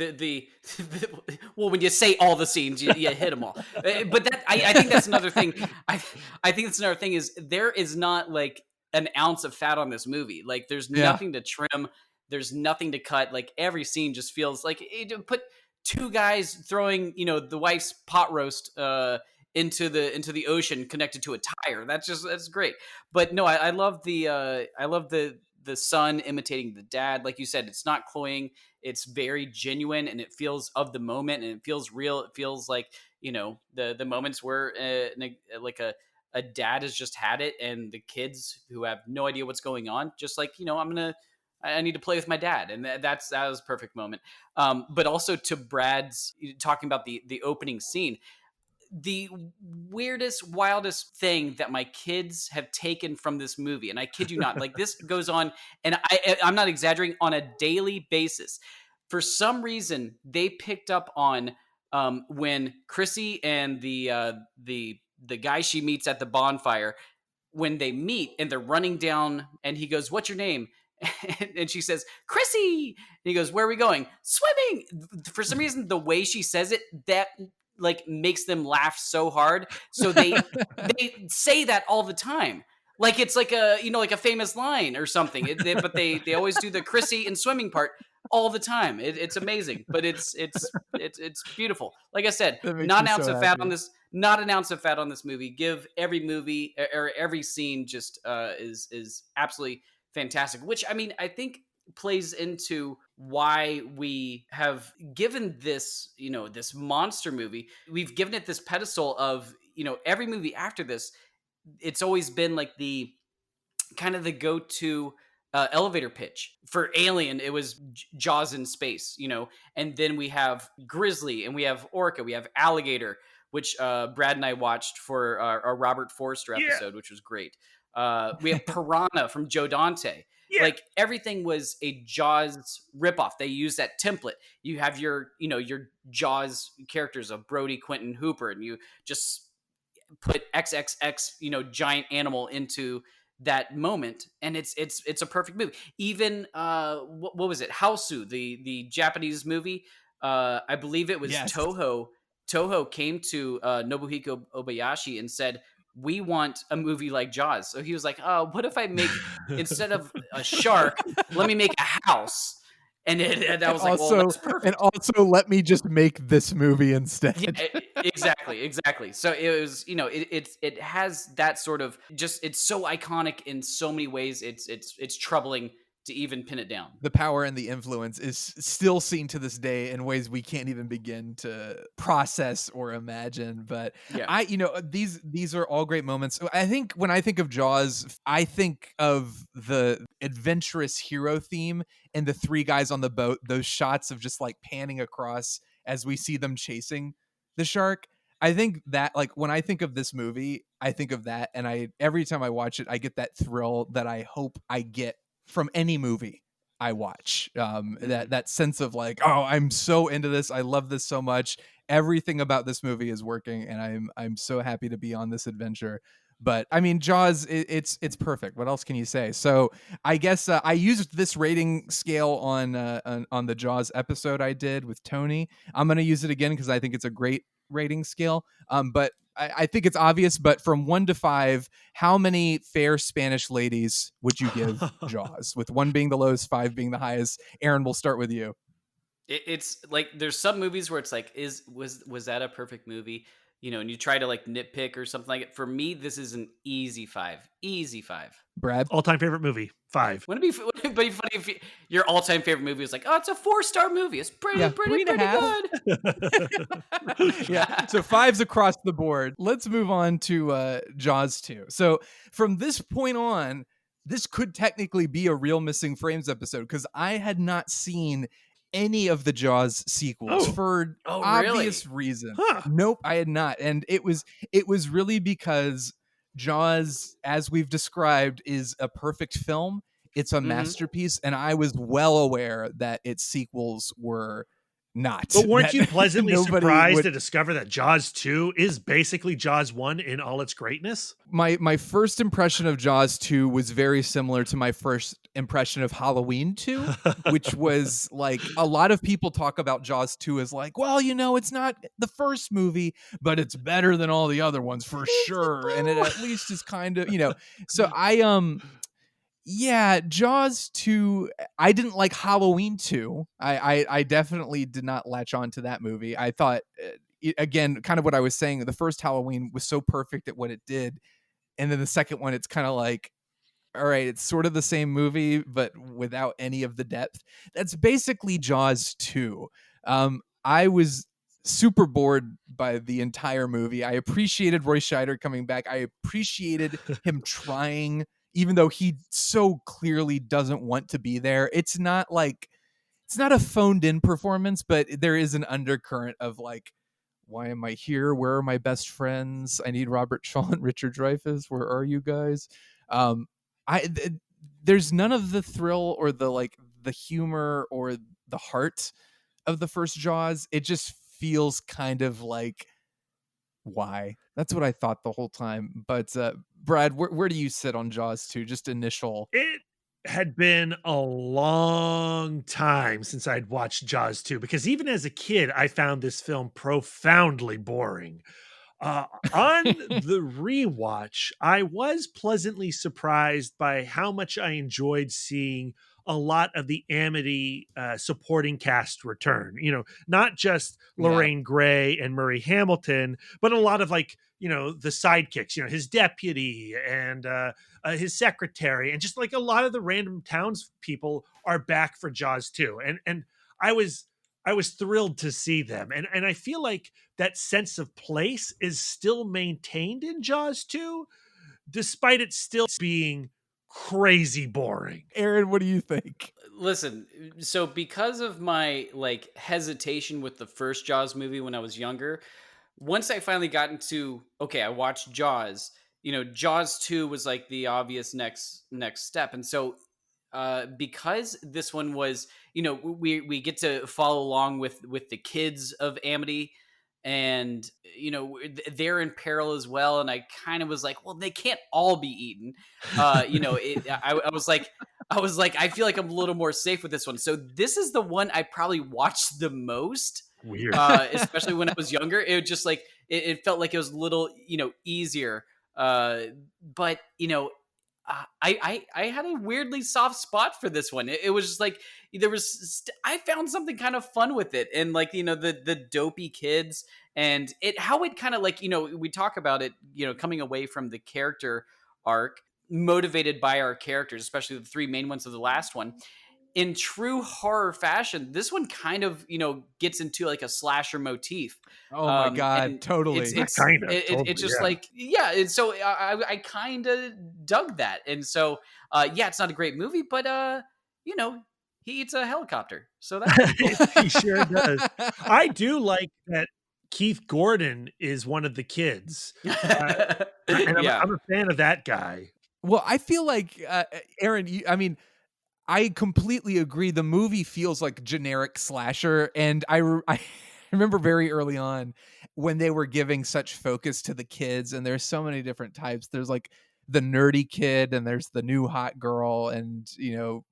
well, when you say all the scenes, you hit them all. But that I think that's another thing. I think that's another thing is there is not like an ounce of fat on this movie. Like there's Yeah. nothing to trim, there's nothing to cut. Like every scene just feels like put two guys throwing the wife's pot roast into the ocean connected to a tire. That's great. But no, I love the son imitating the dad. Like you said, it's not cloying. It's very genuine, and it feels of the moment, and it feels real. It feels like the moments where like a dad has just had it, and the kids who have no idea what's going on, just like I need to play with my dad, and that was a perfect moment. But also to Brad's talking about the opening scene. The weirdest, wildest thing that my kids have taken from this movie, and I kid you not, like this goes on, and I'm not exaggerating, on a daily basis. For some reason, they picked up on when Chrissy and the guy she meets at the bonfire, when they meet and they're running down, and he goes, "What's your name?" And she says, "Chrissy." And he goes, "Where are we going?" "Swimming." For some reason, the way she says it, that like makes them laugh so hard. So they say that all the time. Like it's like like a famous line or something. But they always do the Chrissy and swimming part all the time. It's amazing, but it's beautiful. Like I said, That makes not me an ounce so of fat happy. on this. Not an ounce of fat on this movie. Give every movie or every scene just is absolutely fantastic. Which I mean, I think plays into why we have given this, this monster movie, we've given it this pedestal of, every movie after this, it's always been like the kind of the go-to elevator pitch. For Alien, it was Jaws in space, and then we have Grizzly, and we have Orca, we have Alligator, which Brad and I watched for our Robert Forster episode, which was great. We have Piranha from Joe Dante. Yeah. Like everything was a Jaws ripoff. They use that template. You have your Jaws characters of Brody, Quentin, Hooper, and you just put XXX, giant animal into that moment, and it's a perfect movie. Even what was it? Hausu, the Japanese movie. I believe it was Yes. Toho. Toho came to Nobuhiko Obayashi and said, "We want a movie like Jaws." So he was like, "Oh, what if I make instead of a shark, let me make a house?" And I was like, "Well, that's perfect." And also, let me just make this movie instead. Yeah, exactly. So it was, it has that sort of just, it's so iconic in so many ways. It's troubling to even pin it down. The power and the influence is still seen to this day in ways we can't even begin to process or imagine. But Yeah. these are all great moments. I think when I think of Jaws, I think of the adventurous hero theme and the three guys on the boat, those shots of just like panning across as we see them chasing the shark. I think that, like, when I think of this movie, I think of that, and every time I watch it, I get that thrill that I hope I get from any movie I watch. That sense of like, oh, I'm so into this. I love this so much. Everything about this movie is working, and I'm so happy to be on this adventure. But I mean, Jaws, it's perfect. What else can you say? So I guess I used this rating scale on the Jaws episode I did with Tony. I'm gonna use it again because I think it's a great rating scale. But I think it's obvious, but from 1 to 5, how many fair Spanish ladies would you give Jaws? With 1 being the lowest, 5 being the highest. Aaron, we'll start with you. It's like there's some movies where it's like, was that a perfect movie? And you try to like nitpick or something like it. For me, this is an easy 5. Easy 5. Brad? All-time favorite movie, 5. Wouldn't it be funny if your all-time favorite movie was like, oh, it's a 4-star movie. It's pretty 3.5. good. Yeah, so 5s across the board. Let's move on to Jaws 2. So from this point on, this could technically be a real Missing Frames episode because I had not seen any of the Jaws sequels for Oh, obvious really? reasons. Huh. Nope, I had not. And it was really because Jaws, as we've described, is a perfect film. It's a Mhm. masterpiece, and I was well aware that its sequels were not. But weren't That you pleasantly nobody surprised would. to discover that Jaws 2 is basically Jaws 1 in all its greatness? My first impression of Jaws 2 was very similar to my first impression of Halloween 2, which was like a lot of people talk about Jaws 2 as like, well, it's not the first movie, but it's better than all the other ones for sure. And it at least is kind of, so yeah, Jaws 2. I didn't like Halloween 2. I definitely did not latch on to that movie. I thought, again, kind of what I was saying, the first Halloween was so perfect at what it did. And then the second one, it's kind of like, all right, it's sort of the same movie, but without any of the depth. That's basically Jaws 2. I was super bored by the entire movie. I appreciated Roy Scheider coming back. I appreciated him trying, even though he so clearly doesn't want to be there. It's not a phoned in performance, but there is an undercurrent of like, why am I here? Where are my best friends? I need Robert Shaw and Richard Dreyfuss. Where are you guys? Um, there's none of the thrill or the humor or the heart of the first Jaws. It just feels kind of like, why? That's what I thought the whole time. But Brad, where do you sit on Jaws 2? Just initial. It had been a long time since I'd watched Jaws 2 because even as a kid, I found this film profoundly boring. On the rewatch, I was pleasantly surprised by how much I enjoyed seeing a lot of the Amity supporting cast return. Not just Yeah. Lorraine Gray and Murray Hamilton, but a lot of the sidekicks. His deputy and his secretary, and just like a lot of the random townspeople are back for Jaws too. And I was thrilled to see them, and I feel like that sense of place is still maintained in Jaws 2, despite it still being crazy boring. Aaron, what do you think? Listen, so because of my hesitation with the first Jaws movie when I was younger, once I finally got into okay, I watched Jaws. Jaws 2 was like the obvious next step. And so because this one was, we get to follow along with the kids of Amity, and they're in peril as well, and I kind of was like, well, they can't all be eaten. I was like, I feel like I'm a little more safe with this one. So this is the one I probably watched the most, Weird. especially when I was younger. It was just like it felt like it was a little easier. But I had a weirdly soft spot for this one. It was just like I found something kind of fun with it, and the dopey kids, and how it kind of we talk about it, coming away from the character arc, motivated by our characters, especially the three main ones of the last one. In true horror fashion, this one kind of gets into like a slasher motif. Oh my God, And totally. it's just like, yeah. And so I kind of dug that. And so yeah, it's not a great movie, but he eats a helicopter, so that's pretty cool. He sure does. I do like that Keith Gordon is one of the kids. And Yeah. I'm a fan of that guy. Well, I feel like Aaron, I completely agree. The movie feels like generic slasher, and I remember very early on when they were giving such focus to the kids, and there's so many different types. There's like the nerdy kid, and there's the new hot girl, and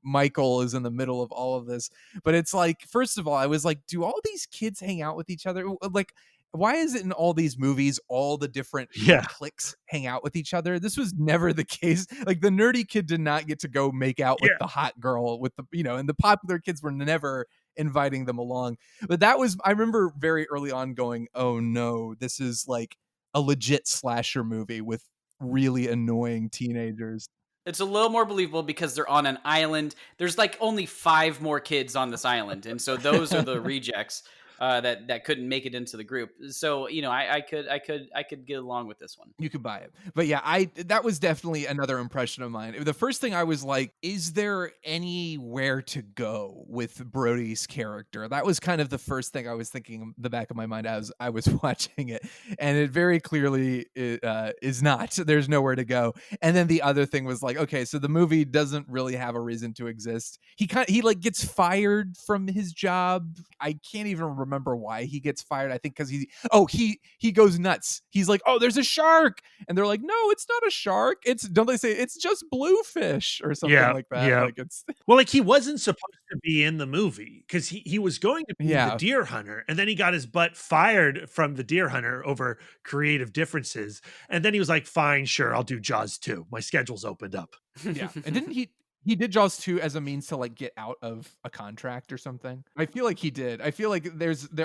Michael is in the middle of all of this. But it's like, first of all, I was like, do all these kids hang out with each other? Like, why is it in all these movies all the different cliques hang out with each other? This was never the case. Like, the nerdy kid did not get to go make out with the hot girl with the and the popular kids were never inviting them along. But I remember very early on going, oh no, this is like a legit slasher movie with really annoying teenagers. It's a little more believable because they're on an island. There's like only 5 more kids on this island, and so those are the rejects. that couldn't make it into the group. So I could get along with this one. You could buy it. But yeah, that was definitely another impression of mine. The first thing I was like, is there anywhere to go with Brody's character? That was kind of the first thing I was thinking in the back of my mind as I was watching it. And it very clearly is not. There's nowhere to go. And then the other thing was like, okay, so the movie doesn't really have a reason to exist. He like gets fired from his job. I can't even remember why he gets fired. I think because he goes nuts. He's like, oh, there's a shark. And they're like, no, it's not a shark. Don't they say it's just bluefish or something like that? Yeah. Like it's well, like he wasn't supposed to be in the movie because he was going to be the deer hunter, and then he got his butt fired from the deer hunter over creative differences. And then he was like, fine, sure, I'll do Jaws 2. My schedule's opened up. Yeah. And didn't he did Jaws 2 as a means to like get out of a contract or something? I feel like he did. I feel like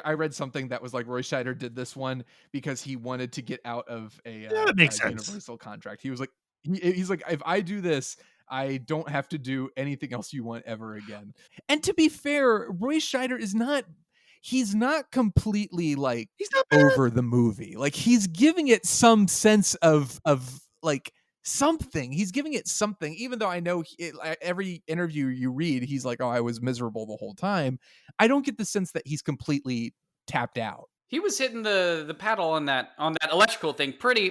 I read something that was like Roy Scheider did this one because he wanted to get out of that makes sense. Universal contract. He was like, he's like, if I do this, I don't have to do anything else you want ever again. And to be fair, Roy Scheider he's not completely like he's not over the movie. Like he's giving it some sense of like something. He's giving it something, even though I know every interview you read, he's like, oh, I was miserable the whole time. I don't get the sense that he's completely tapped out. He was hitting the paddle on that electrical thing pretty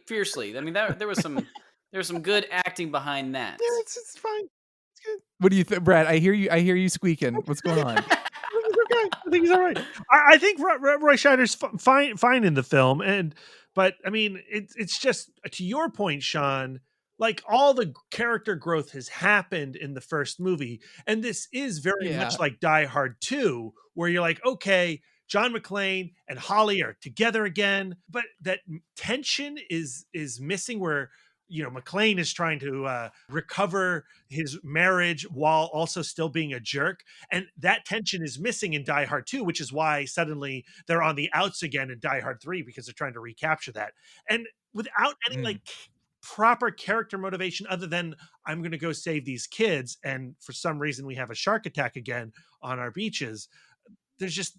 fiercely. I mean, there was some good acting behind that. Yeah, it's fine. It's good. What do you think, Brad? I hear you squeaking. What's going on? Okay. I think he's all right. I think Roy Scheider's fine in the film, but I mean, it's just to your point, Sean. Like all the character growth has happened in the first movie, and this is very much like Die Hard 2, where you're like, okay, John McClane and Holly are together again, but that tension is missing. Where McClane is trying to recover his marriage while also still being a jerk. And that tension is missing in Die Hard 2, which is why suddenly they're on the outs again in Die Hard 3, because they're trying to recapture that. And without any like proper character motivation other than I'm going to go save these kids. And for some reason we have a shark attack again on our beaches. There's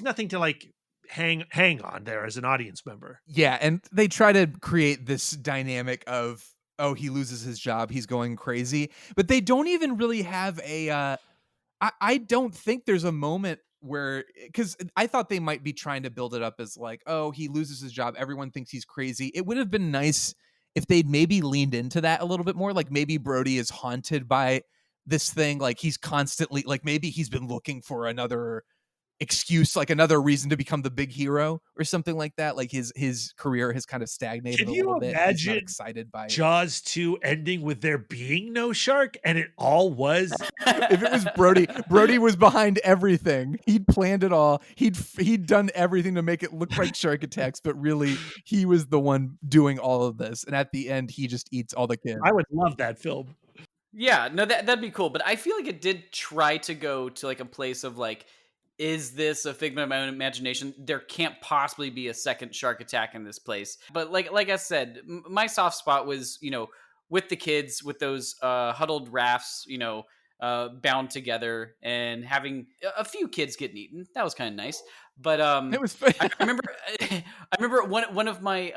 nothing to like hang on there as an audience member. Yeah, and they try to create this dynamic of, oh, he loses his job, he's going crazy, but they don't even really have a I don't think there's a moment where, because I thought they might be trying to build it up as like, oh, he loses his job, everyone thinks he's crazy. It would have been nice if they'd maybe leaned into that a little bit more. Like maybe Brody is haunted by this thing, like he's constantly like, maybe he's been looking for another excuse, like another reason to become the big hero or something like that. Like his career has kind of stagnated a little bit. Imagine he's not excited by Jaws 2 ending with there being no shark and it all was if it was Brody was behind everything. He'd planned it all. He'd done everything to make it look like shark attacks, but really he was the one doing all of this. And at the end, he just eats all the kids. I would love that film. Yeah, no, that'd be cool. But I feel like it did try to go to like a place of like, is this a figment of my own imagination? There can't possibly be a second shark attack in this place. But like I said, my soft spot was, with the kids, with those huddled rafts, bound together and having a few kids getting eaten. That was kind of nice. But it was. I remember one of my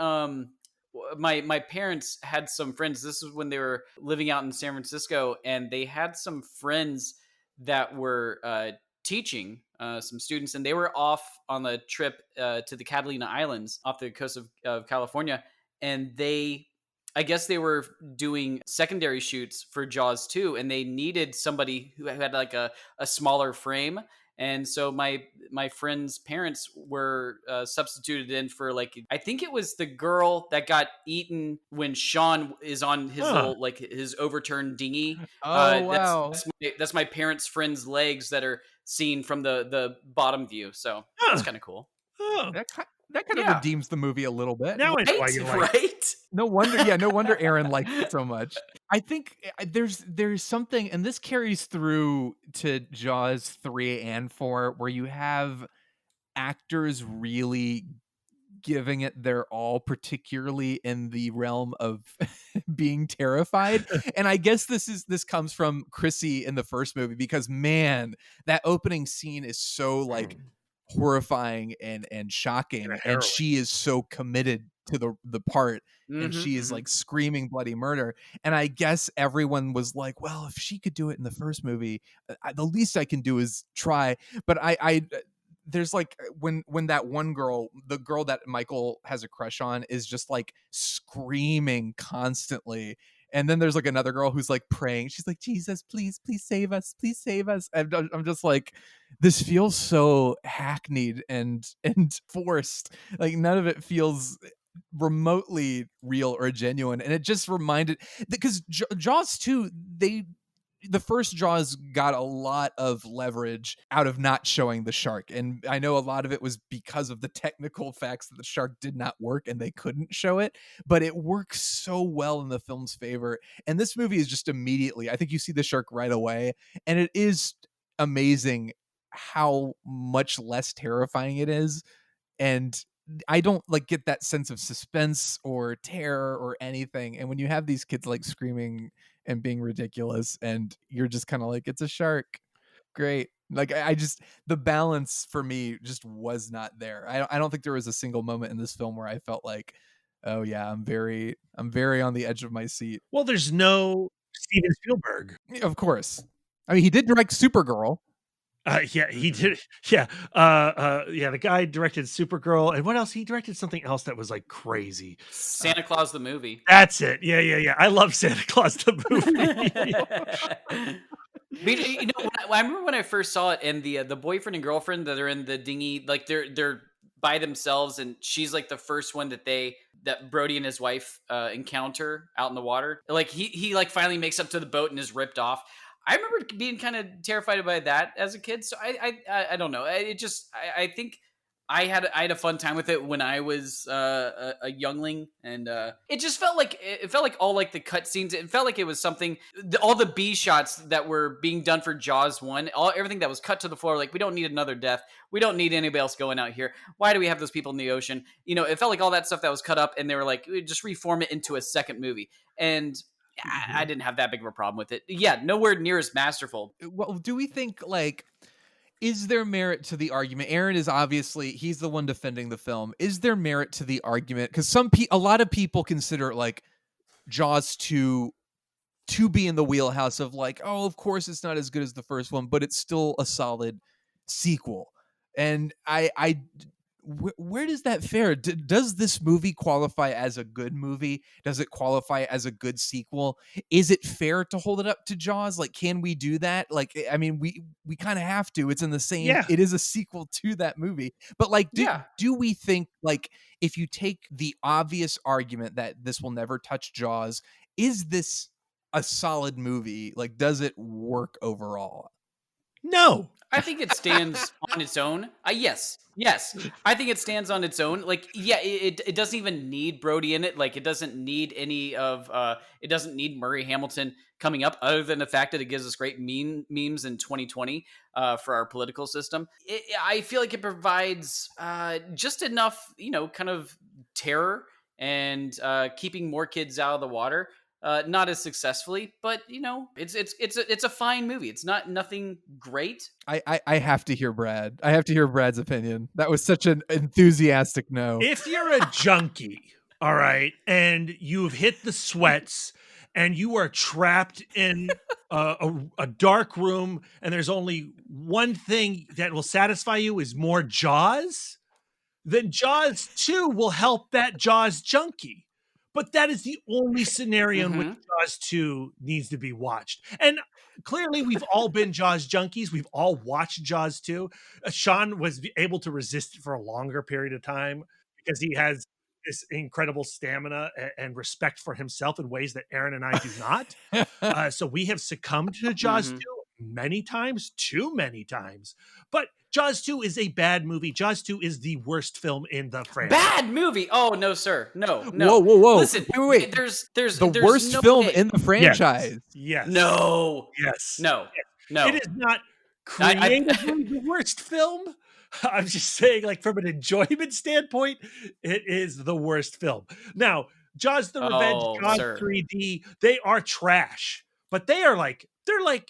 my parents had some friends. This was when they were living out in San Francisco, and they had some friends that were teaching some students, and they were off on a trip to the Catalina Islands off the coast of California, and I guess they were doing secondary shoots for Jaws 2, and they needed somebody who had like a smaller frame. And so my friend's parents were substituted in for like, I think it was the girl that got eaten when Shawn is on his little, like his overturned dinghy. Oh, wow. That's my parents' friend's legs that are seen from the bottom view. So that's kind of cool. That kind of redeems the movie a little bit. Now I know why you like it. Right? No wonder Aaron liked it so much. I think there's something, and this carries through to Jaws 3 and 4, where you have actors really giving it their all, particularly in the realm of being terrified. And I guess this comes from Chrissy in the first movie, because man, that opening scene is so like horrifying and shocking, and she is so committed to the part, and she is like screaming bloody murder. And I guess everyone was like, well, if she could do it in the first movie, the least I can do is try. But I there's like when that one girl, the girl that Michael has a crush on, is just like screaming constantly, and then there's like another girl who's like praying. She's like, Jesus, please save us, please save us. And I'm just like, this feels so hackneyed and forced. Like none of it feels remotely real or genuine. And it just reminded, because Jaws 2, the first Jaws got a lot of leverage out of not showing the shark. And I know a lot of it was because of the technical facts that the shark did not work and they couldn't show it, but it works so well in the film's favor. And this movie is just immediately, I think you see the shark right away, and it is amazing how much less terrifying it is. And I don't like get that sense of suspense or terror or anything. And when you have these kids like screaming and being ridiculous, and you're just kind of like, it's a shark, great. Like I just, the balance for me just was not there. I don't think there was a single moment in this film where I felt like, oh yeah, I'm very on the edge of my seat. Well, there's no Steven Spielberg. Of course. I mean, he did direct Supergirl. Yeah, he did. Yeah. Yeah, the guy directed Supergirl, and what else? He directed something else that was like crazy. Santa Claus the movie. That's it. Yeah. I love Santa Claus the movie. You know, I remember when I first saw it, and the boyfriend and girlfriend that are in the dinghy, like they're by themselves, and she's like the first one that Brody and his wife encounter out in the water. Like he like finally makes up to the boat and is ripped off. I remember being kind of terrified by that as a kid. So I don't know. I think I had a fun time with it when I was a youngling, and it just felt like all like the cutscenes. It felt like it was something. All the B shots that were being done for Jaws 1, everything that was cut to the floor. Like, we don't need another death. We don't need anybody else going out here. Why do we have those people in the ocean? You know, it felt like all that stuff that was cut up, and they were like, just reform it into a second movie. And I didn't have that big of a problem with it. Yeah, nowhere near as masterful. Well, do we think, like, is there merit to the argument? Aaron is obviously, he's the one defending the film. Is there merit to the argument? Because a lot of people consider like Jaws 2 to be in the wheelhouse of like, oh, of course it's not as good as the first one, but it's still a solid sequel. And where does that fare? Does this movie qualify as a good movie? Does it qualify as a good sequel? Is it fair to hold it up to Jaws? Like, can we do that? Like, I mean, we kind of have to. It's in the same. Yeah. It is a sequel to that movie. But like, do we think, like, if you take the obvious argument that this will never touch Jaws, is this a solid movie? Like, does it work overall? No. I think it stands on its own. Yes. I think it stands on its own. Like, yeah, it doesn't even need Brody in it. Like, it doesn't need it doesn't need Murray Hamilton coming up, other than the fact that it gives us great memes in 2020 for our political system. I feel like it provides just enough, kind of terror and keeping more kids out of the water. Not as successfully, but it's a fine movie. It's nothing great. I have to hear Brad. I have to hear Brad's opinion. That was such an enthusiastic no. If you're a junkie, all right, and you've hit the sweats and you are trapped in a dark room, and there's only one thing that will satisfy you is more Jaws, then Jaws 2 will help that Jaws junkie. But that is the only scenario in which Jaws 2 needs to be watched. And clearly, we've all been Jaws junkies. We've all watched Jaws 2. Shawn was able to resist it for a longer period of time because he has this incredible stamina and respect for himself in ways that Aaron and I do not. So we have succumbed to Jaws 2 many times, too many times. But Jaws 2 is a bad movie. Jaws 2 is the worst film in the franchise. Bad movie? Oh, no, sir. No. Whoa. Listen, wait. There's the worst film in the franchise. Yes. No. Yes. No. It is not creatively the worst film. I'm just saying, like, from an enjoyment standpoint, it is the worst film. Now, Jaws the Revenge, Jaws 3D, they are trash. But they are They're like,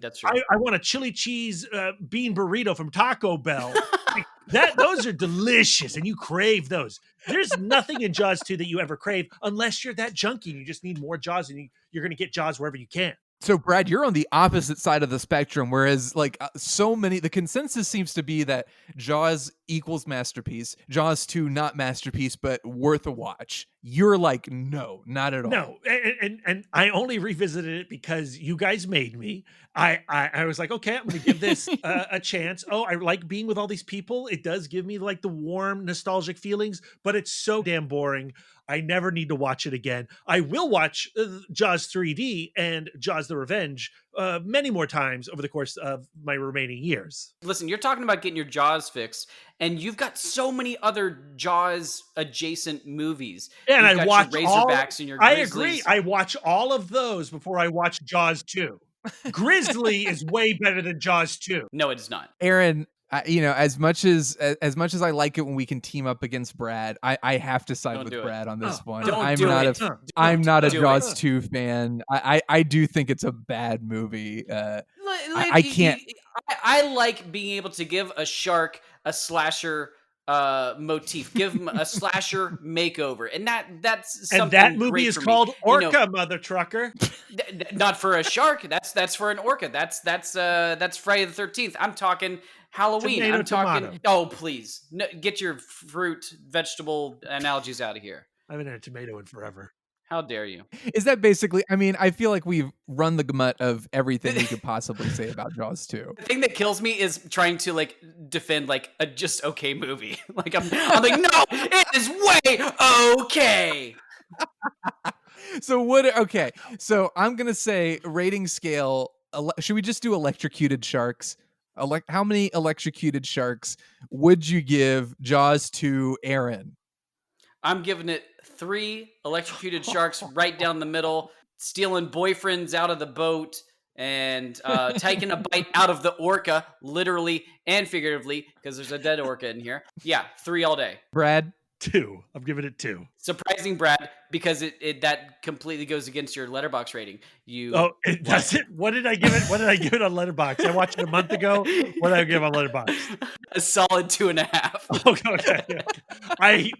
That's true. I want a chili cheese bean burrito from Taco Bell. Like those are delicious, and you crave those. There's nothing in Jaws 2 that you ever crave unless you're that junkie and you just need more Jaws, and you're going to get Jaws wherever you can. So, Brad, you're on the opposite side of the spectrum, whereas like the consensus seems to be that Jaws equals masterpiece, Jaws 2 not masterpiece, but worth a watch. You're like, no, not at all. No, and I only revisited it because you guys made me. I was like, okay, I'm going to give this a chance. Oh, I like being with all these people. It does give me like the warm, nostalgic feelings, but it's so damn boring. I never need to watch it again. I will watch Jaws 3D and Jaws the Revenge many more times over the course of my remaining years. Listen, you're talking about getting your Jaws fixed, and you've got so many other Jaws adjacent movies. And You've I got watch your all. Razorbacks and your I Grizzlies. agree. I watch all of those before I watch Jaws 2. Grizzly is way better than Jaws 2. No, it is not. Aaron, as much as I like it when we can team up against Brad, I have to side Don't with do it. Brad on this one. Don't I'm do not it. I'm not a do Jaws it. 2 fan. I do think it's a bad movie. I can't. I like being able to give a shark a slasher motif, give him a slasher makeover, and that's something. And that movie great is for me. called Orca, mother trucker. Not for a shark. That's for an orca. That's Friday the 13th. I'm talking Halloween. Tomato, I'm talking. tomato. Oh, please, no, get your fruit vegetable analogies out of here. I haven't had a tomato in forever. How dare you? Is that basically? I mean, I feel like we've run the gamut of everything we could possibly say about Jaws 2. The thing that kills me is trying to like defend like a just okay movie. Like I'm like, no, it is way okay. So I'm gonna say rating scale. Should we just do electrocuted sharks? How many electrocuted sharks would you give Jaws to Aaron? I'm giving it 3 electrocuted sharks right down the middle, stealing boyfriends out of the boat and taking a bite out of the orca, literally and figuratively, because there's a dead orca in here. Yeah, 3 all day. Brad? 2. I'm giving it 2. Surprising, Brad, because it that completely goes against your Letterboxd rating. It does it. What did I give it? What did I give it on Letterboxd? I watched it a month ago. What did I give on Letterboxd? A solid 2.5. Okay.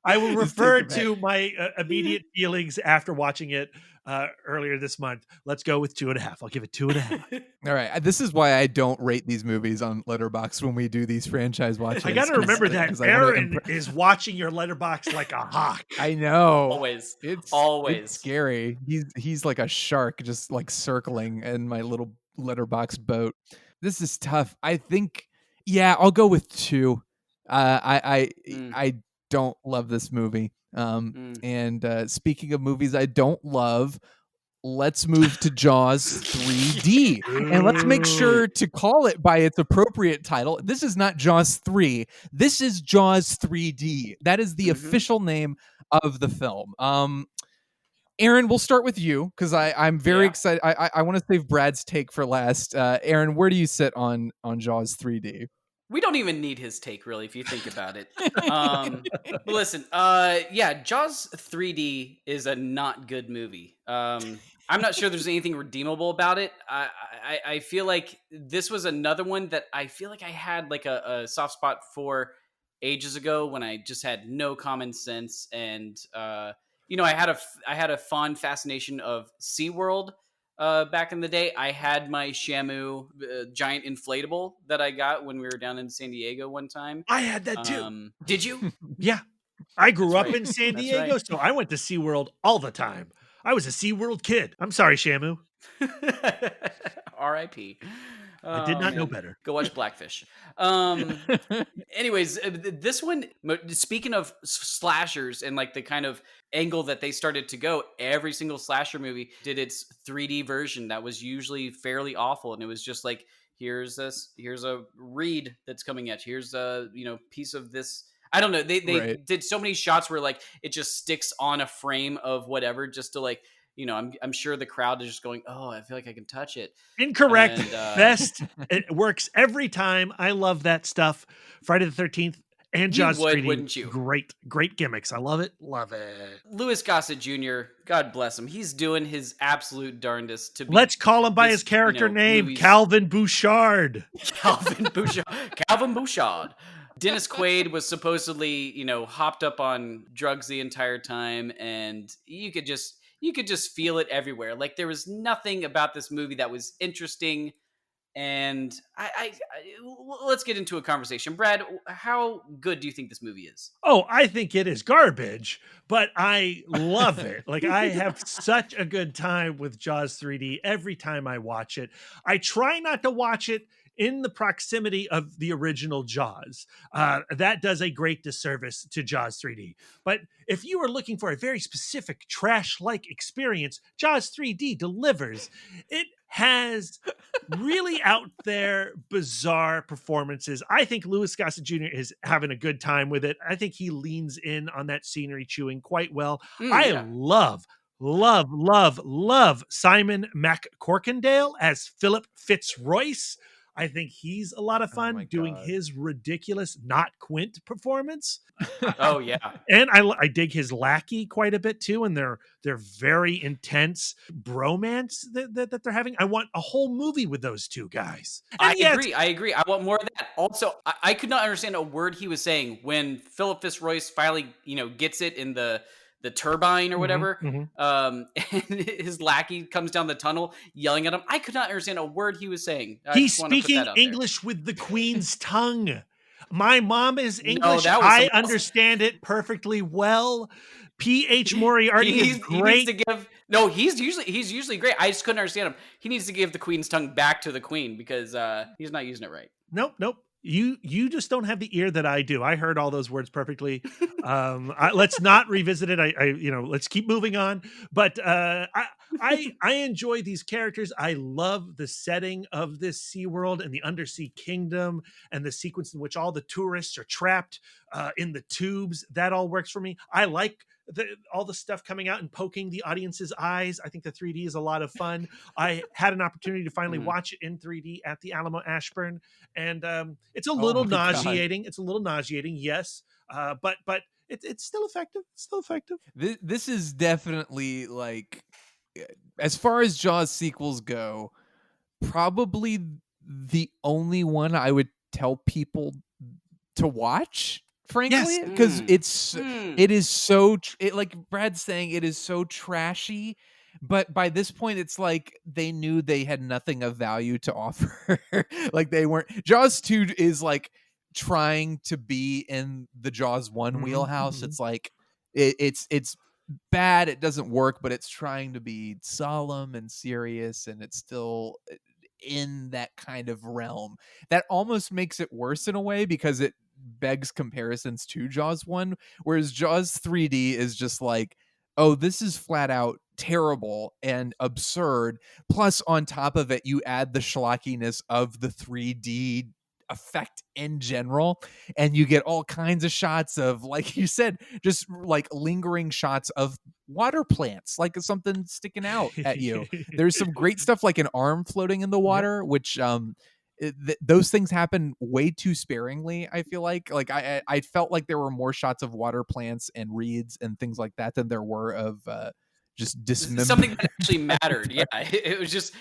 I will refer to my immediate feelings after watching it earlier this month. Let's go with 2.5. I'll give it 2.5. All right. This is why I don't rate these movies on Letterboxd when we do these franchise watches. I got to remember that Aaron is watching your Letterboxd like a hawk. I know. Always. It's scary. He's like a shark just like circling in my little Letterboxd boat. This is tough. I think, I'll go with 2. I don't love this movie. And speaking of movies I don't love, let's move to Jaws 3D. And let's make sure to call it by its appropriate title. This is not Jaws 3. This is Jaws 3D. That is the official name of the film. Aaron, we'll start with you because I'm very excited. I want to save Brad's take for last. Aaron, where do you sit on Jaws 3D? We don't even need his take, really, if you think about it. But listen, Jaws 3D is a not good movie. I'm not sure there's anything redeemable about it. I feel like this was another one that I feel like I had like a soft spot for ages ago when I just had no common sense. And, I had a fond fascination of SeaWorld. Back in the day, I had my Shamu giant inflatable that I got when we were down in San Diego one time. I had that too. Did you? Yeah. I grew up in San Diego, so I went to SeaWorld all the time. I was a SeaWorld kid. I'm sorry, Shamu. R.I.P. I did not know better. Go watch Blackfish. Anyways, this one, speaking of slashers and like the kind of angle that they started to go, every single slasher movie did its 3D version that was usually fairly awful. And it was just like, here's a reed that's coming at you. Here's a, piece of this. I don't know. They did so many shots where like it just sticks on a frame of whatever just to like, I'm sure the crowd is just going, oh, I feel like I can touch it. Incorrect. Best. It works every time. I love that stuff. Friday the 13th. And You Jaws would, 3D, wouldn't you? great gimmicks. I love it. Love it. Louis Gossett Jr., God bless him. He's doing his absolute darndest to be. Let's call him by this, his character name, movie's Calvin Bouchard. Calvin Bouchard. Calvin Bouchard. Dennis Quaid was supposedly, hopped up on drugs the entire time, and you could just feel it everywhere. Like there was nothing about this movie that was interesting. And let's get into a conversation. Brad, how good do you think this movie is? Oh, I think it is garbage, but I love it. Like I have such a good time with Jaws 3D every time I watch it. I try not to watch it in the proximity of the original Jaws. That does a great disservice to Jaws 3D. But if you are looking for a very specific trash-like experience, Jaws 3D delivers. It has really out there, bizarre performances. I think Louis Gossett Jr. is having a good time with it. I think he leans in on that scenery chewing quite well. I love Simon McCorkindale as Philip Fitzroyce. I think he's a lot of fun doing his ridiculous not Quint performance. Oh yeah. And I dig his lackey quite a bit too, and they're very intense bromance that they're having. I want a whole movie with those two guys. And I agree. I want more of that. Also, I could not understand a word he was saying when Philip Fitzroyce finally, gets it in the turbine or whatever. And his lackey comes down the tunnel yelling at him. I could not understand a word he was saying. He's speaking English with the Queen's tongue. My mom is English. I understand it perfectly well. P.H. Moriarty is great. He's usually great. I just couldn't understand him. He needs to give the Queen's tongue back to the Queen because he's not using it right. Nope. You just don't have the ear that I do. I heard all those words perfectly. Let's not revisit it. Let's keep moving on. But I enjoy these characters. I love the setting of this SeaWorld and the undersea kingdom and the sequence in which all the tourists are trapped in the tubes. That all works for me. I like all the stuff coming out and poking the audience's eyes. I think the 3D is a lot of fun. I had an opportunity to finally watch it in 3D at the Alamo Ashburn, and it's a little nauseating. God. It's a little nauseating, yes, but it's still effective. It's still effective. This is definitely, like, as far as Jaws sequels go, probably the only one I would tell people to watch, frankly, because it is so like Brad's saying, it is so trashy, but by this point it's like they knew they had nothing of value to offer. Like they weren't. Jaws 2 is like trying to be in the Jaws 1 wheelhouse. It's like it's bad, it doesn't work, but it's trying to be solemn and serious, and it's still in that kind of realm that almost makes it worse in a way because it begs comparisons to Jaws 1, whereas Jaws 3D is just like, oh, this is flat out terrible and absurd. Plus, on top of it, you add the schlockiness of the 3D effect in general, and you get all kinds of shots of, like you said, just like lingering shots of water plants, like something sticking out at you. There's some great stuff like an arm floating in the water, which those things happen way too sparingly. I feel like I felt like there were more shots of water plants and reeds and things like that than there were of just dismembered. Something that actually mattered. Yeah, it was just,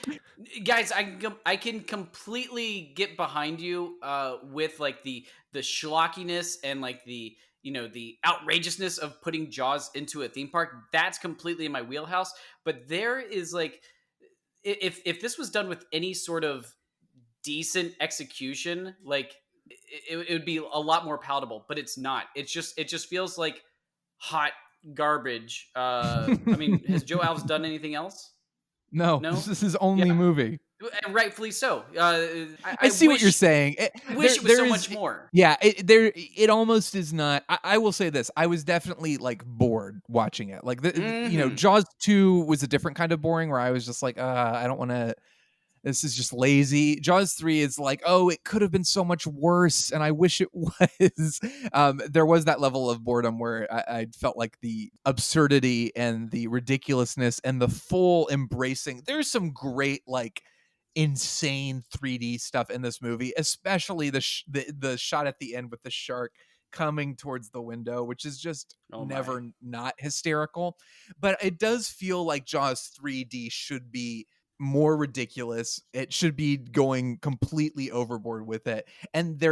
guys, I can completely get behind you with like the schlockiness and like the the outrageousness of putting Jaws into a theme park. That's completely in my wheelhouse. But there is like, if this was done with any sort of decent execution, like it would be a lot more palatable, but it's not. It just feels like hot garbage. I mean, has Joe Alves done anything else? No, this is his only movie. And rightfully so. I see what you're saying. I wish it was so much more. Yeah, it almost is not. I will say this: I was definitely like bored watching it. Like Jaws 2 was a different kind of boring, where I was just like, I don't want to. This is just lazy. Jaws 3 is like, oh, it could have been so much worse, and I wish it was. There was that level of boredom where I felt like the absurdity and the ridiculousness and the full embracing. There's some great, like, insane 3D stuff in this movie, especially the shot at the end with the shark coming towards the window, which is just Oh my. never not hysterical. But it does feel like Jaws 3D should be more ridiculous. It should be going completely overboard with it. And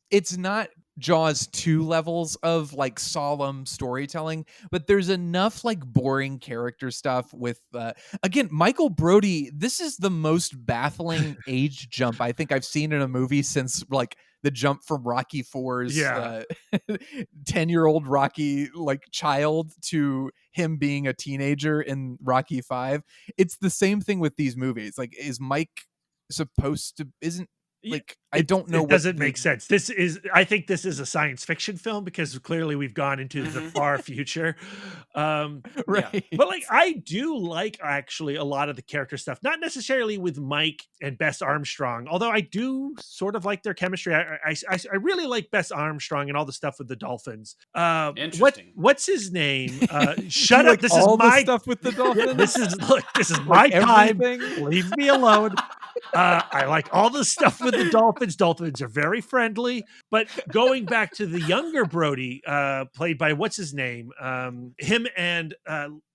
it's not Jaws 2 levels of like solemn storytelling, but there's enough like boring character stuff with again, Michael Brody. This is the most baffling age jump I think I've seen in a movie since like the jump from Rocky 4's 10-year-old Rocky like child to him being a teenager in Rocky 5. It's the same thing with these movies. Like, is Mike supposed to isn't like I don't know it doesn't make sense. I think this is a science fiction film because clearly we've gone into the far future. Right. But like I do like actually a lot of the character stuff, not necessarily with Mike and Bess Armstrong, although I do sort of like their chemistry. I really like Bess Armstrong and all the stuff with the dolphins. Interesting. What's his name? Shut up. Like This all is my the stuff with the dolphins. This is my time. Everything? Leave me alone. I like all the stuff with the dolphins. Dolphins are very friendly. But going back to the younger Brody, played by what's his name? Him and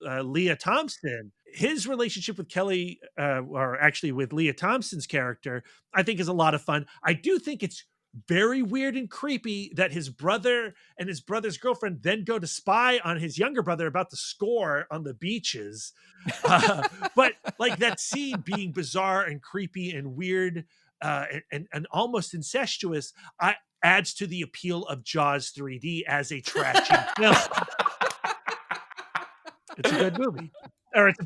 Leah Thompson. His relationship with Kelly, or actually with Leah Thompson's character, I think is a lot of fun. I do think it's very weird and creepy that his brother and his brother's girlfriend then go to spy on his younger brother about the score on the beaches. But like that scene being bizarre and creepy and weird and almost incestuous adds to the appeal of Jaws 3D as a trashy film. It's a good movie. Or it's a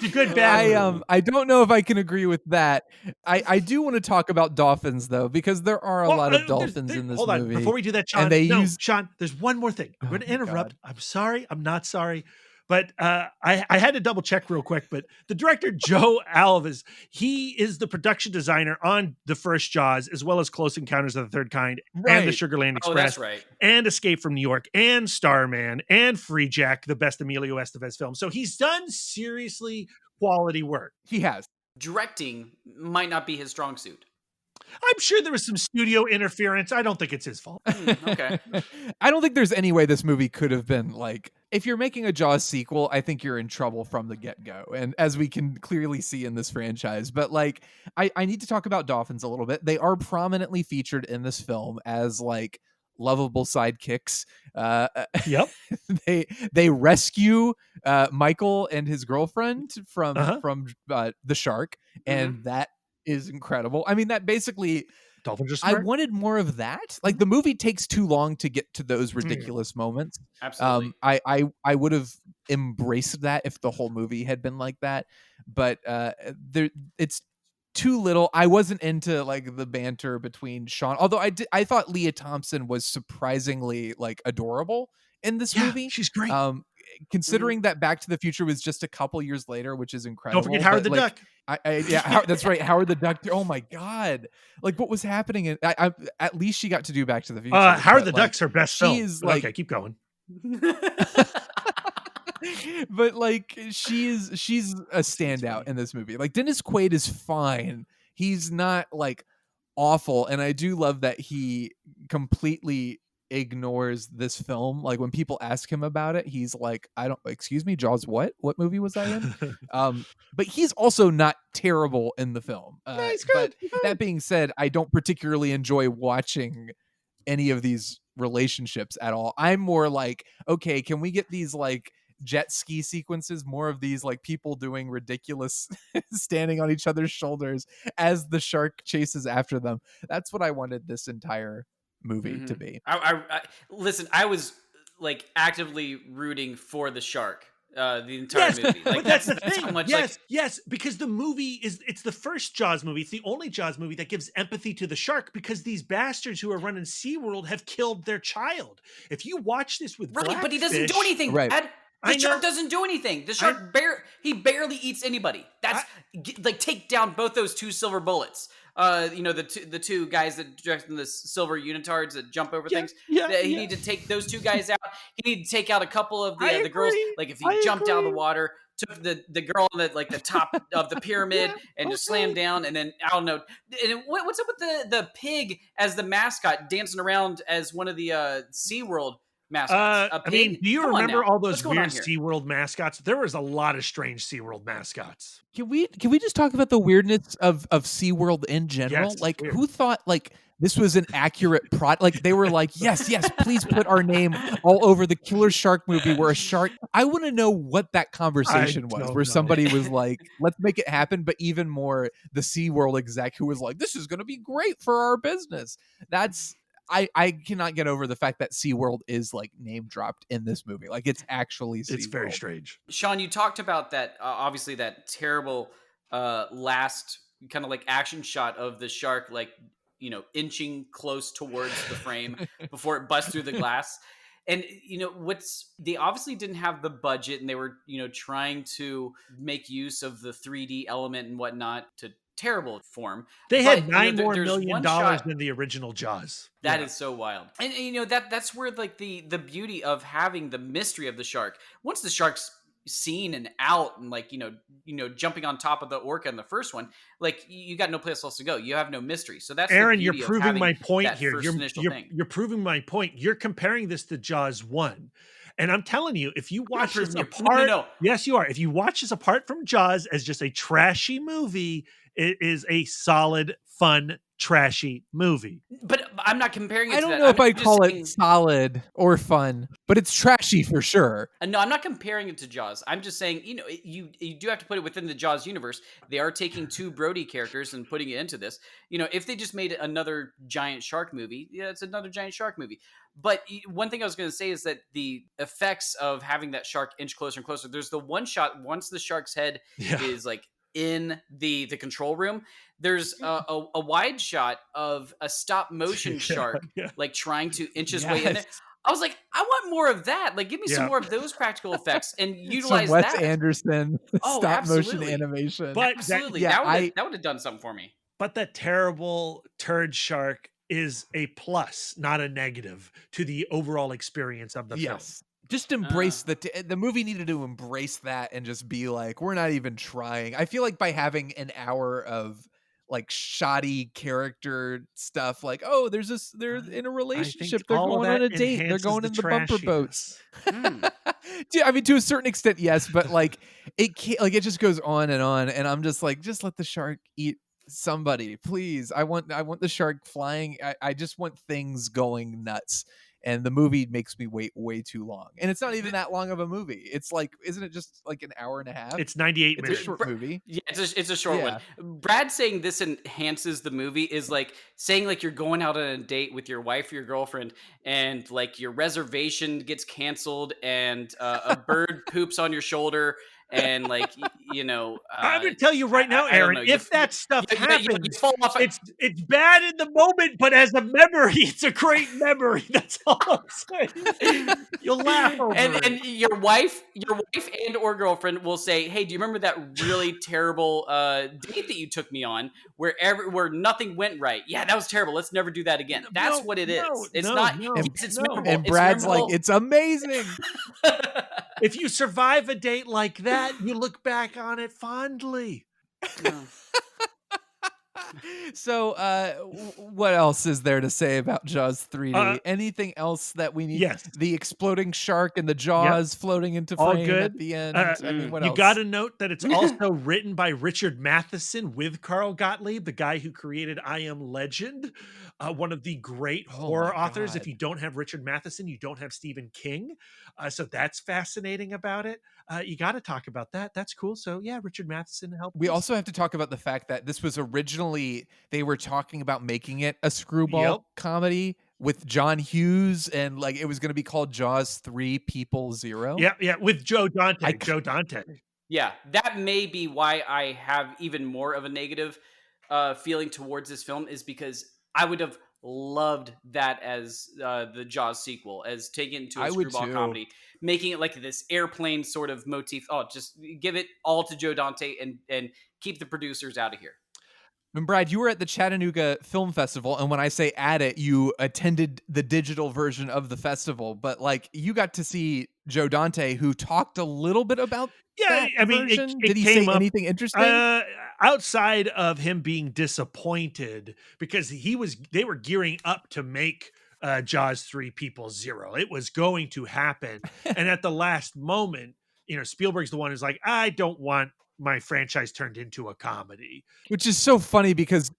good bad movie. I don't know if I can agree with that. I do want to talk about dolphins though, because there are a lot of dolphins in this movie. Hold on, before we do that, Sean. Sean, there's one more thing. I'm going to interrupt. God. I'm sorry. I'm not sorry. But I had to double check real quick. But the director, Joe Alves, he is the production designer on the first Jaws, as well as Close Encounters of the Third Kind and the Sugarland Express. Oh, that's right. And Escape from New York and Starman and Free Jack, the best Emilio Estevez film. So he's done seriously quality work. He has. Directing might not be his strong suit. I'm sure there was some studio interference. I don't think it's his fault. Okay. I don't think there's any way this movie could have been like, if you're making a Jaws sequel, I think you're in trouble from the get-go. And as we can clearly see in this franchise, but like, I need to talk about dolphins a little bit. They are prominently featured in this film as like lovable sidekicks. Yep. They rescue Michael and his girlfriend from the shark. And that is incredible. I mean, that basically, dolphins are smart. I wanted more of that. Like the movie takes too long to get to those ridiculous moments. Absolutely. I would have embraced that if the whole movie had been like that. But it's too little. I wasn't into like the banter between Shawn, although I thought Leah Thompson was surprisingly like adorable in this movie. She's great. Considering that Back to the Future was just a couple years later, which is incredible. Don't forget Howard the Duck. That's right, Howard the Duck. Oh my God, like what was happening? At least she got to do Back to the Future. Howard the Duck's her best film. Is like, okay, keep going. But like she's a standout in this movie. Like Dennis Quaid is fine. He's not like awful, and I do love that he completely ignores this film. Like when people ask him about it, he's like, excuse me, Jaws, what movie was I in? But he's also not terrible in the film. No, he's good. But that being said, I don't particularly enjoy watching any of these relationships at all. I'm more like, okay, can we get these like jet ski sequences, more of these like people doing ridiculous standing on each other's shoulders as the shark chases after them. That's what I wanted this entire movie to be. I listen, I was like actively rooting for the shark the entire movie. Like that's the thing. How much, yes, because the movie it's the first Jaws movie. It's the only Jaws movie that gives empathy to the shark, because these bastards who are running SeaWorld have killed their child. If you watch this with right, but he doesn't do anything. Right. The shark doesn't do anything. The shark he barely eats anybody. That's like take down both those two silver bullets. the two guys that dressed in the silver unitards that jump over things. Yeah. He need to take those two guys out. He need to take out a couple of the girls. Agree. Like if he jumped out of the water, took the girl on the top of the pyramid and just slammed down, and then I don't know. And what's up with the pig as the mascot dancing around as one of the SeaWorld mascots? A pig? Do you Come on remember now. all those What's going weird on here? SeaWorld mascots? There was a lot of strange SeaWorld mascots. Can we just talk about the weirdness of SeaWorld in general? Yes, Like weird. who thought like this was an accurate product? Like they were like, yes, please put our name all over the Killer Shark movie where a shark. I want to know what that conversation was where somebody was like, let's make it happen. But even more, the SeaWorld exec who was like, this is going to be great for our business. I cannot get over the fact that SeaWorld is like name dropped in this movie. Like it's actually SeaWorld. It's very strange. Sean, you talked about that, obviously that terrible last kind of like action shot of the shark, like, inching close towards the frame before it busts through the glass. And, they obviously didn't have the budget, and they were, trying to make use of the 3D element and whatnot to terrible form. They had $9 there's million one shot than the original Jaws. that is so wild. And that's where like the beauty of having the mystery of the shark. Once the shark's seen and out and like, jumping on top of the orca in the first one, like you got no place else to go. You have no mystery. So that's Aaron, the you're beauty of proving having my point that here. first initial You're thing. proving my point. You're comparing this to Jaws 1. And I'm telling you, if you watch this proving you- apart, no. yes, you are. If you watch this apart from Jaws as just a trashy movie, it is a solid, fun, trashy movie. But I'm not comparing it I to don't that. know if I'm I'd just call saying- it solid or fun, but it's trashy for sure. No, I'm not comparing it to Jaws. I'm just saying, you do have to put it within the Jaws universe. They are taking two Brody characters and putting it into this. If they just made another giant shark movie, yeah, it's another giant shark movie. But one thing I was going to say is that the effects of having that shark inch closer and closer, there's the one shot once the shark's head is like in the control room, there's a wide shot of a stop motion shark like trying to inch his way in there. I was like, I want more of that. Like, give me some more of those practical effects and utilize some Wes that. Anderson stop motion absolutely. animation. But Absolutely, Yeah, that would have done something for me. But that terrible turd shark is a plus, not a negative, to the overall experience of the film. Yes. Just embrace the movie needed to embrace that and just be like, we're not even trying. I feel like by having an hour of like shoddy character stuff, like, oh, they're in a relationship, they're going on a date, they're going in the bumper boats. I mean, to a certain extent, yes, but like it can't, like it just goes on, and I'm just like, just let the shark eat somebody, please. I want the shark flying. I just want things going nuts. And the movie makes me wait way too long. And it's not even that long of a movie. It's like, isn't it just like an hour and a half? It's 98 It's minutes. a short movie. Yeah, it's a short one. Brad saying this enhances the movie is like saying like you're going out on a date with your wife or your girlfriend and like your reservation gets canceled and a bird poops on your shoulder and like, I'm going to tell you right now, Aaron, if that stuff happens, you fall off it's bad in the moment, but as a memory, it's a great memory. That's all I'm saying. You'll laugh over it. And your wife and or girlfriend will say, "Hey, do you remember that really terrible date that you took me on, where nothing went right? Yeah, that was terrible. Let's never do that again." That's what it is. It's not. It's memorable. And Brad's like, "It's amazing." If you survive a date like that, you look back on it fondly. So, what else is there to say about Jaws 3D? Anything else that we need? Yes. The exploding shark and the Jaws floating into All frame good. at the end. I mean, what you else? got to note that it's also written by Richard Matheson with Carl Gottlieb, the guy who created I Am Legend, one of the great horror authors. God. If you don't have Richard Matheson, you don't have Stephen King. So that's fascinating about it. You got to talk about that. That's cool. So yeah, Richard Matheson helped. We also have to talk about the fact that this was originally, they were talking about making it a screwball comedy with John Hughes, and like it was going to be called Jaws 3 People Zero. Yeah, with Joe Dante. Yeah, that may be why I have even more of a negative feeling towards this film, is because I would have loved that as the Jaws sequel, as taking it to a screwball comedy, making it like this airplane sort of motif. Oh, just give it all to Joe Dante and keep the producers out of here. And Brad, you were at the Chattanooga Film Festival, and when I say at it, you attended the digital version of the festival. But like, you got to see Joe Dante, who talked a little bit about Yeah, that I mean, version. it Did he came say up anything interesting? outside of him being disappointed because they were gearing up to make Jaws 3 People Zero. It was going to happen. And at the last moment, Spielberg's the one who's like, I don't want my franchise turned into a comedy. Which is so funny because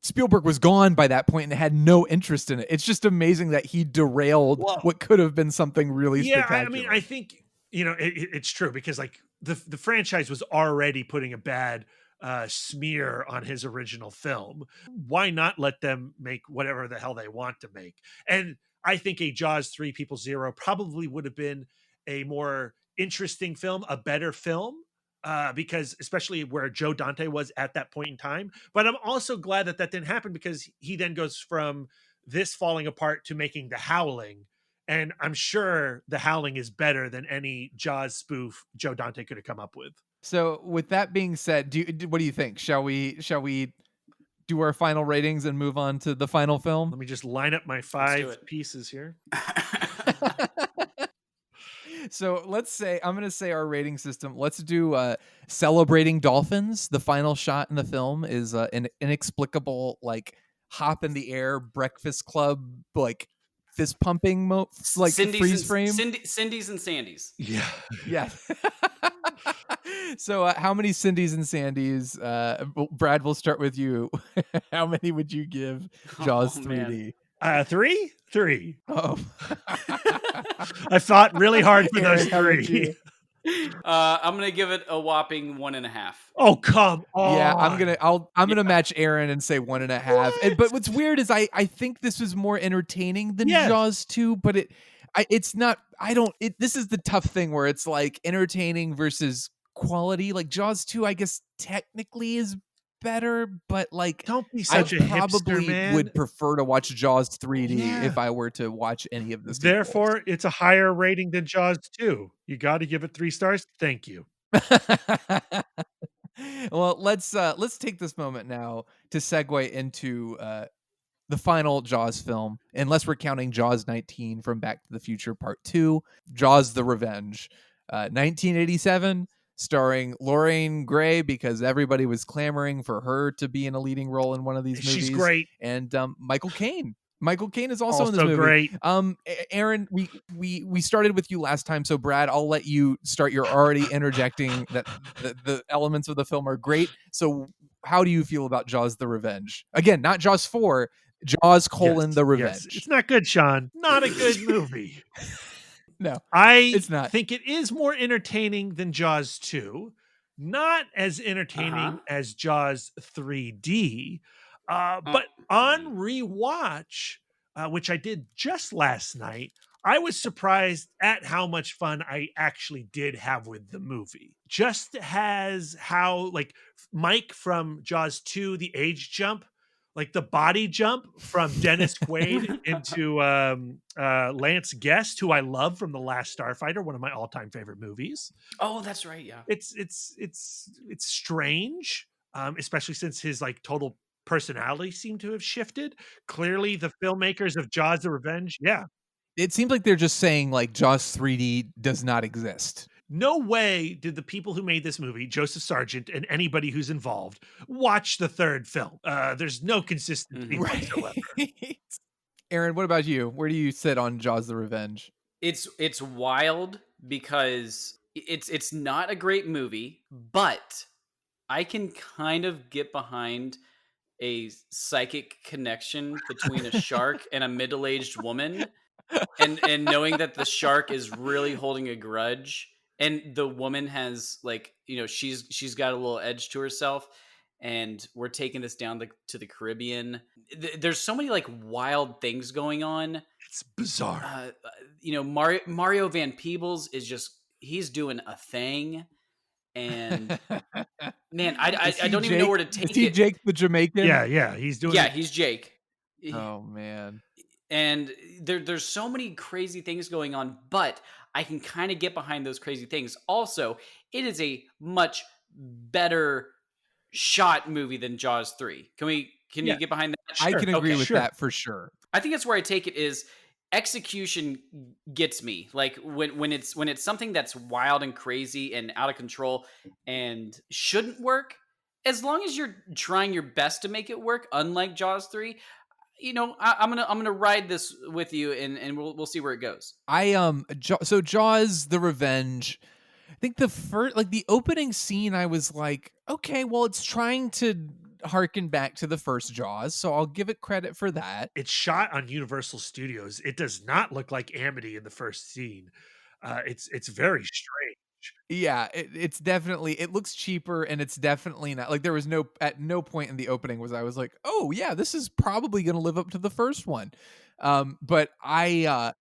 Spielberg was gone by that point and had no interest in it. It's just amazing that he derailed Well, what could have been something really yeah, spectacular. I mean, I think it's true because like the franchise was already putting a bad smear on his original film. Why not let them make whatever the hell they want to make? And I think a Jaws 3 People Zero probably would have been a more interesting film, a better film. Because especially where Joe Dante was at that point in time. But I'm also glad that didn't happen because he then goes from this falling apart to making The Howling. And I'm sure The Howling is better than any Jaws spoof Joe Dante could have come up with. So with that being said, what do you think? Shall we do our final ratings and move on to the final film? Let me just line up my 5 pieces here. So let's say, I'm going to say our rating system. Let's do Celebrating Dolphins. The final shot in the film is an inexplicable, like, hop in the air Breakfast Club, like, fist pumping, like, freeze frame. Cindy's and Sandy's. Yeah. Yeah. So how many Cindy's and Sandy's? Brad, we'll start with you. How many would you give Jaws 3D? 3. Oh. I thought really hard for Aaron, those how about 3. you? I'm gonna give it a whopping 1.5. Oh, come on. Yeah, I'm gonna match Aaron and say 1.5. But what's weird is I think this was more entertaining than Yes. Jaws 2, but it's not. This is the tough thing where it's like entertaining versus quality. Like Jaws 2, I guess technically is better, but like Don't be such a probably hipster, man. would prefer to watch Jaws 3D Yeah. if I were to watch any of this. Therefore, it's a higher rating than Jaws 2. You got to give it 3 stars. Thank you. Well, let's take this moment now to segue into the final Jaws film, unless we're counting Jaws 19 from Back to the Future Part 2, Jaws the Revenge, 1987, starring Lorraine Gray, because everybody was clamoring for her to be in a leading role in one of these movies. She's great. And Michael Caine. Michael Caine is also in this movie. Great. Aaron, we started with you last time, so Brad, I'll let you start. You're already interjecting that the elements of the film are great. So how do you feel about Jaws the Revenge? Again, not Jaws 4, Jaws : The Revenge. Yes. It's not good, Sean. Not a good movie. No, it's not. think it is more entertaining than Jaws 2. Not as entertaining as Jaws 3D. But on rewatch, which I did just last night, I was surprised at how much fun I actually did have with the movie. Just as how, like, Mike from Jaws 2, the age jump, like the body jump from Dennis Quaid into Lance Guest, who I love from The Last Starfighter, one of my all-time favorite movies. Oh, that's right. Yeah, it's strange, especially since his like total personality seemed to have shifted. Clearly, the filmmakers of Jaws: The Revenge, it seems like they're just saying like Jaws 3D does not exist. No way did the people who made this movie, Joseph Sargent and anybody who's involved, watch the third film. There's no consistency whatsoever. Aaron, what about you? Where do you sit on Jaws: The Revenge? It's wild because it's not a great movie, but I can kind of get behind a psychic connection between a shark and a middle-aged woman, and knowing that the shark is really holding a grudge, and the woman has, like, she's got a little edge to herself, and we're taking this down to the Caribbean. There's so many like wild things going on. It's bizarre. Mario Van Peebles he's doing a thing. And man, I don't even know where to take it. Is he Jake the Jamaican? Yeah, he's doing. Yeah, he's Jake. Oh man. And there's so many crazy things going on, but I can kind of get behind those crazy things. Also, it is a much better shot movie than Jaws 3. Can Yeah. you get behind that? I can agree with sure. that for sure. I think that's where I take it is execution gets me. Like when it's something that's wild and crazy and out of control and shouldn't work, as long as you're trying your best to make it work, unlike Jaws 3, I'm gonna ride this with you and we'll see where it goes. So Jaws the Revenge, I think the first, like the opening scene, I was like, okay, well, it's trying to harken back to the first Jaws, so I'll give it credit for that. It's shot on Universal Studios. It does not look like Amity in the first scene. It's very strange. Yeah, it's definitely, it looks cheaper, and it's definitely not like there was at no point in the opening I was like, oh yeah, this is probably going to live up to the first one. But I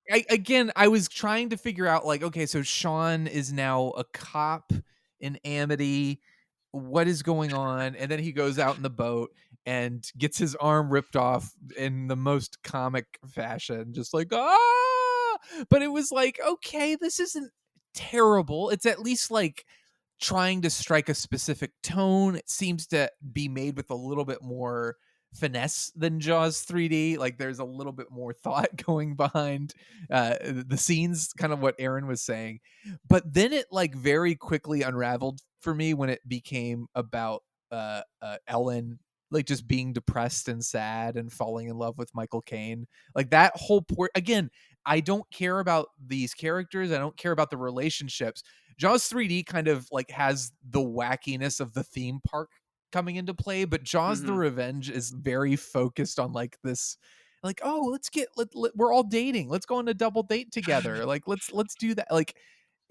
was trying to figure out, like, okay, so Shawn is now a cop in Amity. What is going on? And then he goes out in the boat and gets his arm ripped off in the most comic fashion, just like, ah. But it was like, okay, this isn't terrible. It's at least like trying to strike a specific tone. It seems to be made with a little bit more finesse than Jaws 3D. Like there's a little bit more thought going behind the scenes, kind of what Aaron was saying. But then it like very quickly unraveled for me when it became about Ellen like just being depressed and sad and falling in love with Michael Caine. Like that whole again, I don't care about these characters. I don't care about the relationships. Jaws 3D kind of like has the wackiness of the theme park coming into play, but Jaws the Revenge is very focused on like this, like, oh, we're all dating. Let's go on a double date together. Like let's do that. Like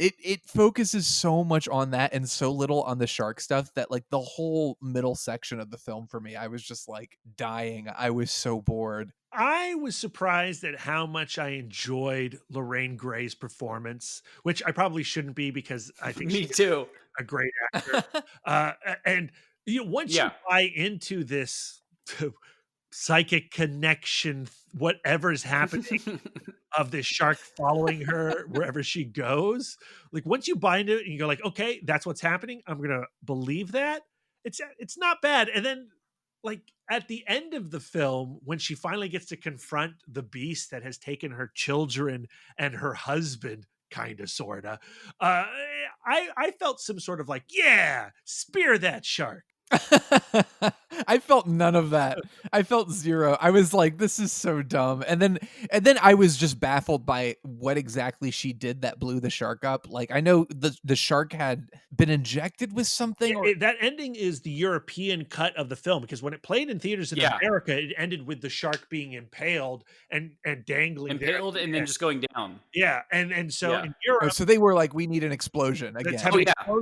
it focuses so much on that and so little on the shark stuff that like the whole middle section of the film for me, I was just like dying. I was so bored. I was surprised at how much I enjoyed Lorraine Gray's performance, which I probably shouldn't be because I think Me she's too. a great actor. And once you buy into this psychic connection, whatever's happening of this shark following her wherever she goes, like once you buy into it and you go like, okay, that's what's happening, I'm gonna believe that. It's not bad. And then like at the end of the film, when she finally gets to confront the beast that has taken her children and her husband, kind of sorta, I felt some sort of like, yeah, spear that shark. I felt none of that. I felt zero. I was like, this is so dumb. And then I was just baffled by what exactly she did that blew the shark up. Like I know the shark had been injected with something. That ending is the European cut of the film, because when it played in theaters in America, it ended with the shark being impaled and dangling impaled there. And then just going down. Yeah, and so in Europe, so they were like, we need an explosion again.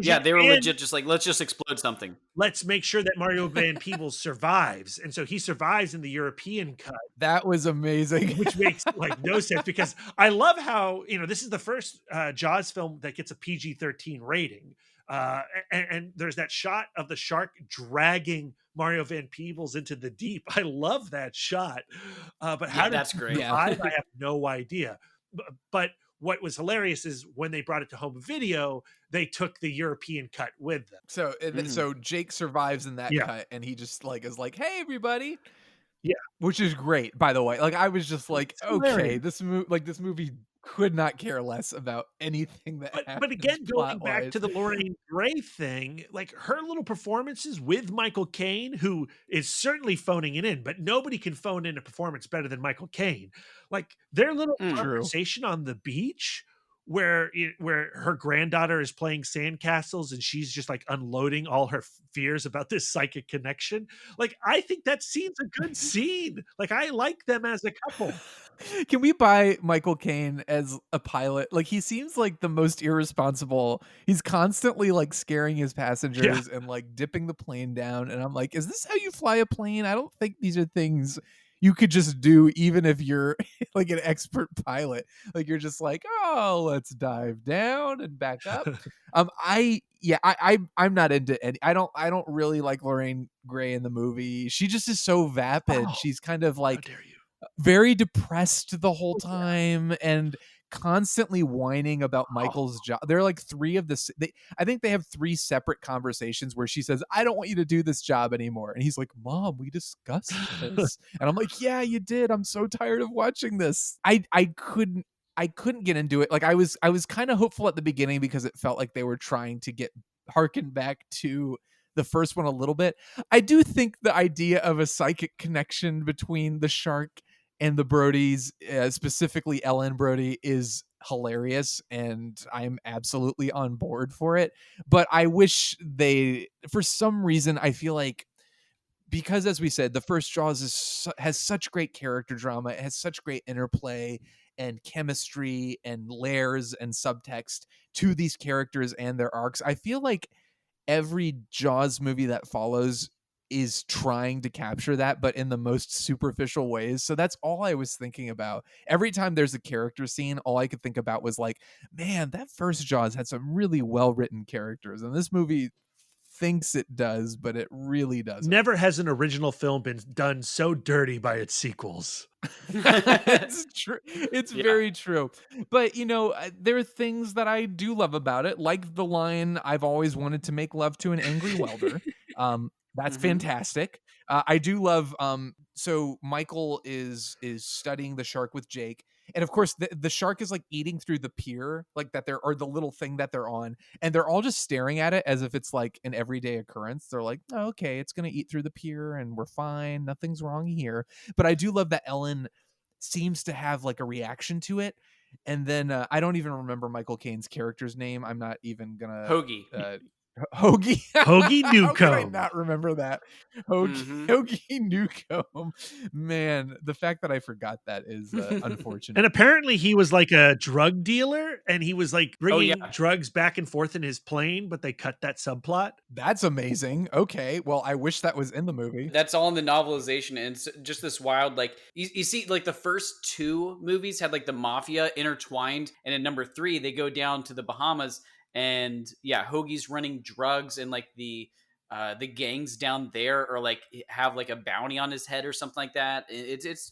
Yeah, they were legit just like, let's just explode something. Let's make sure that Mario Van Peebles survives, and so he survives in the European cut. That was amazing, which makes like no sense, because I love how this is the first Jaws film that gets a PG-13 rating, and there's that shot of the shark dragging Mario Van Peebles into the deep. I love that shot, but how that's great. I have no idea. But what was hilarious is when they brought it to home video, they took the European cut with them. So so Jake survives in that cut, and he just like is like, "Hey, everybody!" Yeah, which is great, by the way. Like I was just like, it's hilarious. okay, this movie could not care less about anything that happens. But again, going back to the Lorraine Gray thing, like her little performances with Michael Caine, who is certainly phoning it in, but nobody can phone in a performance better than Michael Caine. Like their little conversation on the beach, where her granddaughter is playing sandcastles and she's just like unloading all her fears about this psychic connection. Like I think that scene's a good scene. Like I like them as a couple. Can we buy Michael Caine as a pilot? Like he seems like the most irresponsible. He's constantly like scaring his passengers and like dipping the plane down. And I'm like, is this how you fly a plane? I don't think these are things you could just do, even if you're like an expert pilot. Like you're just like, oh, let's dive down and back up. I'm not into any. I don't really like Lorraine Gray in the movie. She just is so vapid. She's kind of like very depressed the whole time and constantly whining about Michael's job. They're like I think they have 3 separate conversations where she says, I don't want you to do this job anymore. And he's like, Mom, we discussed this. And I'm like, yeah, you did. I'm so tired of watching this. I couldn't get into it. Like I was kind of hopeful at the beginning because it felt like they were trying to harken back to the first one a little bit. I do think the idea of a psychic connection between the shark and the Brodies, specifically Ellen Brody, is hilarious, and I'm absolutely on board for it. But I wish for some reason, I feel like, because as we said, the first Jaws has such great character drama, it has such great interplay and chemistry and layers and subtext to these characters and their arcs. I feel like every Jaws movie that follows is trying to capture that, but in the most superficial ways. So that's all I was thinking about. Every time there's a character scene, all I could think about was like, man, that first Jaws had some really well-written characters, and this movie thinks it does, but it really doesn't. Never has an original film been done so dirty by its sequels. It's true. It's very true. But there are things that I do love about it, like the line, I've always wanted to make love to an angry welder. That's fantastic. I do love so Michael is studying the shark with Jake, and of course the shark is like eating through the pier, like or the little thing that they're on, and they're all just staring at it as if it's like an everyday occurrence. They're like, oh, okay, it's gonna eat through the pier and we're fine, nothing's wrong here. But I do love that Ellen seems to have like a reaction to it. And then I don't even remember Michael Caine's character's name. I'm not even gonna Hoagie. Hoagie Newcomb. How could I not remember that? Hoagie Newcomb. Man, the fact that I forgot that is unfortunate. And apparently he was like a drug dealer, and he was like bringing drugs back and forth in his plane, but they cut that subplot. That's amazing. Okay, well, I wish that was in the movie. That's all in the novelization, and it's just this wild, like you see, like the first 2 movies had like the mafia intertwined, and in number 3 they go down to the Bahamas. And Hoagie's running drugs, and like the gangs down there are like have like a bounty on his head or something like that. It's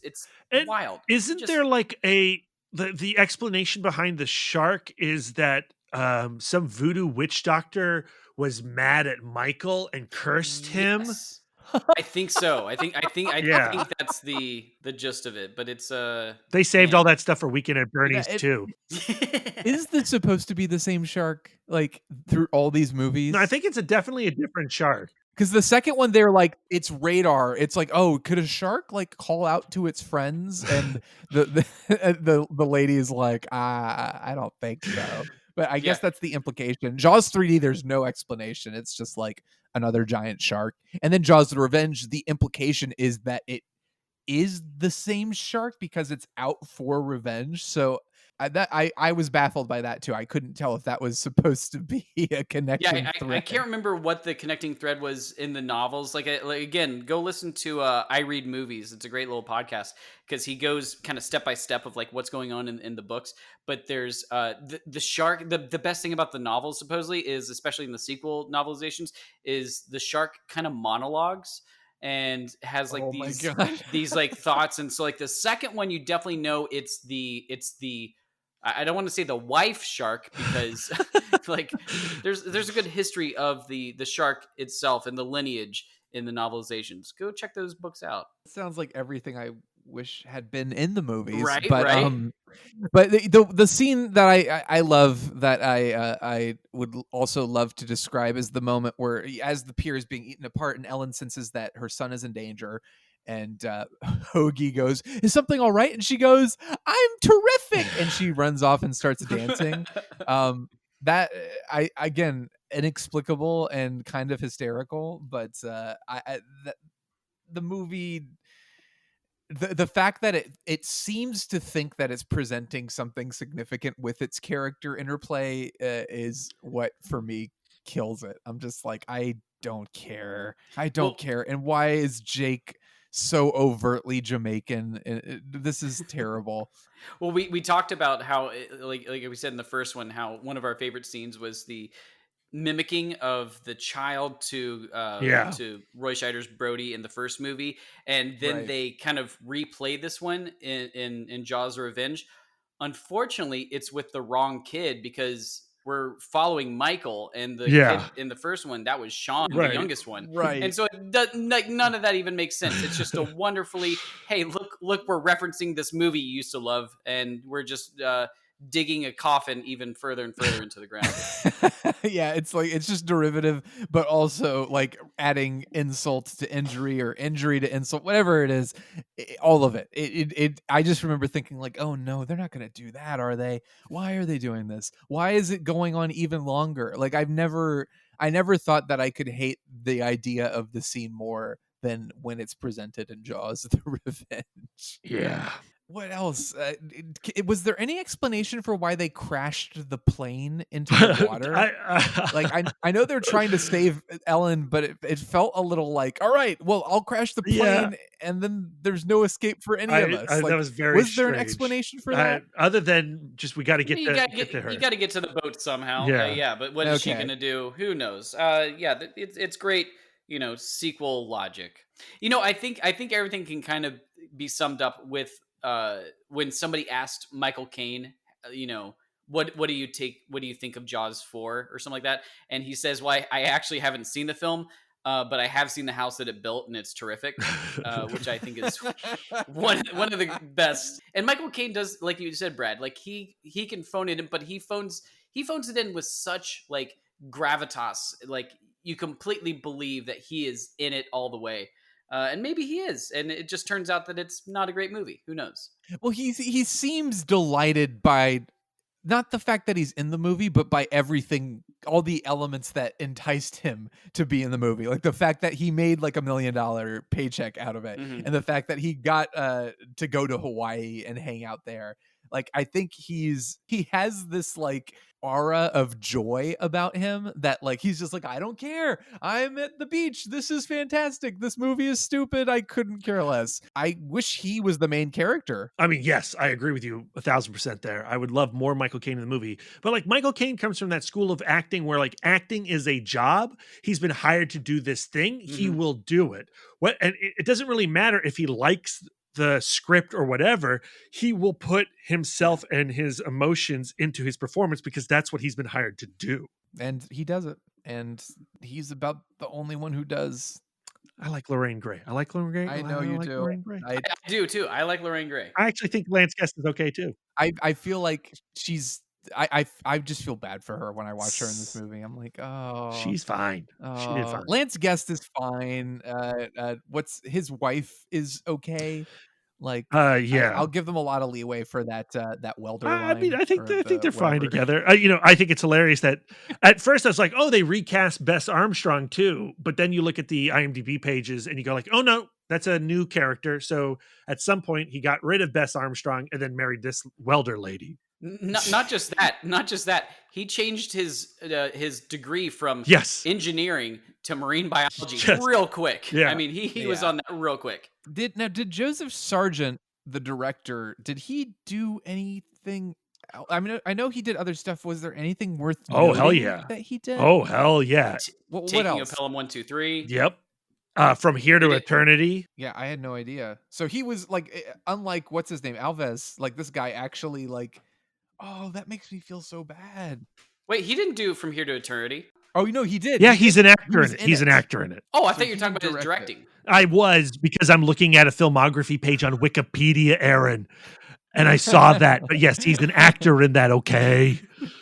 wild. Isn't there like the explanation behind the shark is that some voodoo witch doctor was mad at Michael and cursed him? I think so. I think that's the gist of it. But it's they saved all that stuff for Weekend at Bernie's too. Is this supposed to be the same shark like through all these movies? No, I think it's definitely a different shark. Because the second one, they're like, it's radar. It's like, oh, could a shark like call out to its friends? And the lady is like, I don't think so. But I guess that's the implication. Jaws 3D, there's no explanation. It's just like another giant shark. And then Jaws the Revenge, the implication is that it is the same shark because it's out for revenge. So I was baffled by that too. I couldn't tell if that was supposed to be a connecting thread. I can't remember what the connecting thread was in the novels. Like again, go listen to I Read Movies. It's a great little podcast because he goes kind of step by step of like what's going on in the books. But there's the shark. The best thing about the novels supposedly is, especially in the sequel novelizations, is the shark kind of monologues and has like these like thoughts. And so like the second one, you definitely know it's the I don't want to say the wife shark because like there's a good history of the shark itself and the lineage in the novelizations. Go check those books out. It sounds like everything I wish had been in the movies. Right, but right. But the scene that I love that I would also love to describe is the moment where, as the pier is being eaten apart and Ellen senses that her son is in danger, and Hoagie goes, "Is something all right?" And she goes, "I'm terrific," and she runs off and starts dancing. That again, inexplicable and kind of hysterical, but the movie. The fact that it seems to think that it's presenting something significant with its character interplay is what for me kills it. I'm just like, I don't care. And why is Jake so overtly Jamaican? This is terrible. Well, we talked about how like we said in the first one, how one of our favorite scenes was the mimicking of the child to Roy Scheider's Brody in the first movie, and then they kind of replay this one in Jaws the Revenge. unfortunately, it's with the wrong kid because we're following Michael, and the Yeah. kid in the first one, that was Sean, the Right. youngest one. Right. And so it does, like, none of that even makes sense. It's just a wonderfully, hey, look, we're referencing this movie you used to love, and we're just digging a coffin even further and further into the ground. Yeah, it's like it's just derivative, but also like adding insult to injury or injury to insult, whatever it is, all of it. I just remember thinking like, oh no, they're not going to do that, are they? Why are they doing this? Why is it going on even longer? Like I never thought that I could hate the idea of the scene more than when it's presented in Jaws: The Revenge. Yeah. What else? Was there any explanation for why they crashed the plane into the water? I know they're trying to save Ellen, but it felt a little like, all right, well, I'll crash the plane, and then there's no escape for any of us. That was very was there an strange. explanation for that? Other than just we got to get You to her. You got to get to the boat somehow. Yeah. But what is she Okay. going to do? Who knows? It's great. Sequel logic. I think everything can kind of be summed up with when somebody asked Michael Caine, what do you think of Jaws 4 or something like that, and he says, well, I actually haven't seen the film, but I have seen the house that it built, and it's terrific, which I think is one of the best. And Michael Caine does, like you said, Brad, like he can phone it in, but he phones it in with such like gravitas, like you completely believe that he is in it all the way. And maybe he is, and it just turns out that it's not a great movie. Who knows? Well, he seems delighted by not the fact that he's in the movie, but by everything, all the elements that enticed him to be in the movie. Like the fact that he made like $1 million paycheck out of it, Mhm. and the fact that he got to go to Hawaii and hang out there. Like I think he has this like aura of joy about him that like he's just like, I don't care, I'm at the beach, this is fantastic, this movie is stupid, I couldn't care less. I wish he was the main character. I mean, yes, I agree with you 1,000% there. I would love more Michael Caine in the movie, but like Michael Caine comes from that school of acting where like acting is a job. He's been hired to do this thing. He Mhm. will do it. And it doesn't really matter if he likes the script or whatever. He will put himself and his emotions into his performance because that's what he's been hired to do. And he does it. And he's about the only one who does. I like Lorraine Gray. I know you like do. Lorraine Gray. I do too. I like Lorraine Gray. I actually think Lance Guest is okay too. I feel like she's I just feel bad for her when I watch her in this movie. I'm like, oh, She's fine. She did fine. Lance Guest is fine. What's his wife is okay. Like, yeah. I'll give them a lot of leeway for that welder I mean, line, I think or they're fine whatever. together. I think it's hilarious that at first I was like, oh, they recast Bess Armstrong too, but then you look at the IMDb pages and you go like, oh no, that's a new character. So at some point he got rid of Bess Armstrong and then married this welder lady. Not just that. He changed his degree from Yes. engineering to marine biology Yes. real quick. Yeah. I mean, he was on that real quick. Did Joseph Sargent, the director, did he do anything? I mean, I know he did other stuff. Was there anything worth Oh, hell noting yeah. that he did? Oh, hell yeah. What Taking else? a Pelham 1, 2, 3. Yep. From Here to He did- Eternity. Yeah, I had no idea. So he was like, unlike what's his name, Alves. Like this guy actually like, oh, that makes me feel so bad. Wait, he didn't do From Here to Eternity. Oh, you know he did. Yeah, He he's did. an actor was in it. He's an actor in it. Oh, I So thought you were he talking about his directed. directing. I was, because I'm looking at a filmography page on Wikipedia, Aaron, and I saw that. But yes, he's an actor in that. Okay.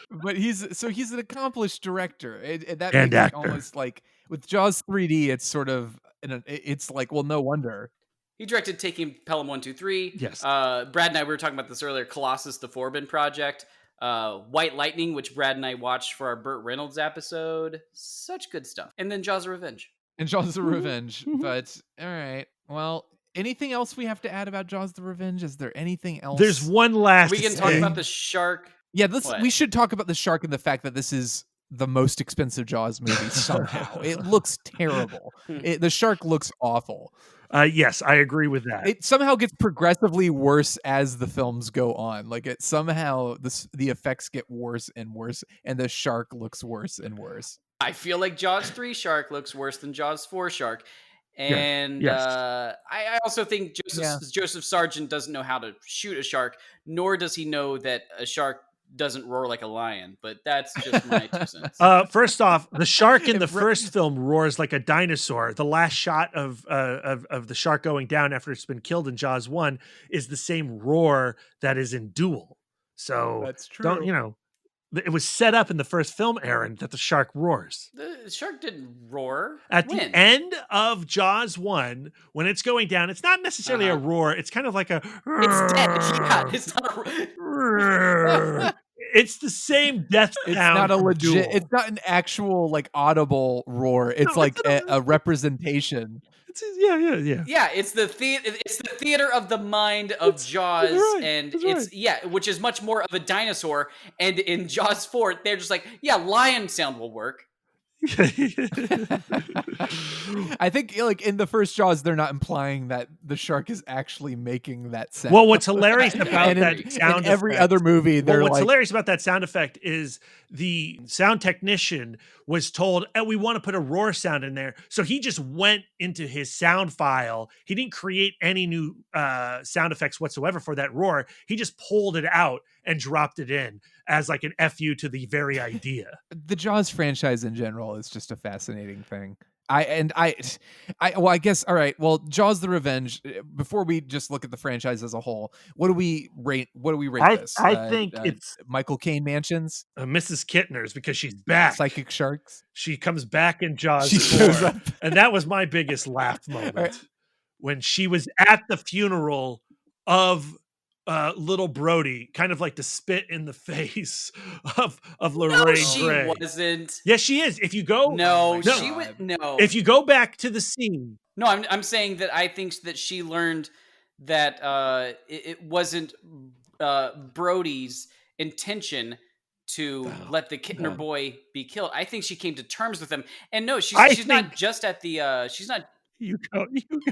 But he's an accomplished director. That And makes it actor. almost like with Jaws 3D, it's sort of it's like, well, no wonder. He directed Taking Pelham 1, 2, 3. Yes. Brad and I were talking about this earlier. Colossus, the Forbin Project. White Lightning, which Brad and I watched for our Burt Reynolds episode. Such good stuff. And then Jaws of Revenge. And Jaws the Mhm, Revenge. mhm. But all right. Well, anything else we have to add about Jaws the Revenge? Is there anything else? There's one last We can talk thing. about the shark. Yeah, What? we should talk about the shark and the fact that this is the most expensive Jaws movie somehow. It looks terrible. The shark looks awful. Yes, I agree with that. It somehow gets progressively worse as the films go on. Like it somehow the effects get worse and worse, and the shark looks worse and worse. I feel like Jaws 3 shark looks worse than Jaws 4 shark. And Yes. I also think Joseph Sargent doesn't know how to shoot a shark, nor does he know that a shark doesn't roar like a lion. But that's just my 2 cents. First off, the shark in the first film roars like a dinosaur. The last shot of the shark going down after it's been killed in Jaws 1 is the same roar that is in Duel. So That's true. don't, you know, it was set up in the first film, Aaron, that the shark roars. The shark didn't roar. At the end of Jaws 1, when it's going down, it's not necessarily a roar. It's kind of like a... It's dead. Yeah, it's not a... It's the same death sound. It's not a legit. Duel. It's not an actual like audible roar. It's like a representation. Yeah, it's the theater of the mind of Jaws, which is much more of a dinosaur. And in Jaws 4, they're just like, yeah, lion sound will work. I think like in the first Jaws, they're not implying that the shark is actually making that sound. Well, what's hilarious about that sound in every other movie, what's hilarious about that sound effect is the sound technician was told, we want to put a roar sound in there. So he just went into his sound file. He didn't create any new sound effects whatsoever for that roar. He just pulled it out and dropped it in as like an FU to the very idea. The Jaws franchise in general is just a fascinating thing. I guess, all right. Well, Jaws: The Revenge. Before we just look at the franchise as a whole, what do we rate this? I think it's Michael Caine mansions, Mrs. Kittner's, because she's back. Psychic sharks. She comes back in Jaws. She shows up, and that was my biggest laugh moment when she was at the funeral of little Brody, kind of like the spit in the face of Lorraine Gray. She wasn't. Yes, she is. If you go, she went. No, if you go back to the scene. No, I'm saying that I think that she learned that it wasn't Brody's intention to let the Kittner boy be killed. I think she came to terms with him, and no, she's not just at the. She's not. You go.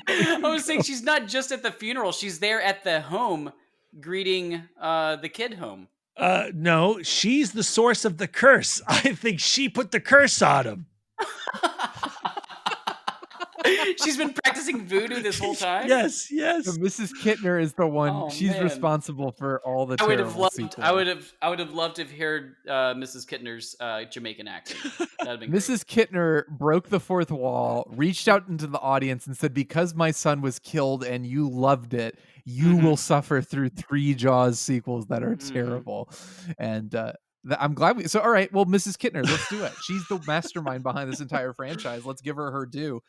I was saying she's not just at the funeral. She's there at the home, greeting the kid home. No, she's the source of the curse. I think she put the curse on him. She's been practicing voodoo this whole time. Yes. So Mrs. Kittner is the one. Oh, she's responsible for all the. I would have loved to have heard Mrs. Kittner's Jamaican accent. That'd been Mrs. Kittner broke the fourth wall, reached out into the audience, and said, "Because my son was killed and you loved it, you will suffer through 3 Jaws sequels that are terrible." And I'm glad all right. Well, Mrs. Kittner, let's do it. She's the mastermind behind this entire franchise. Let's give her due.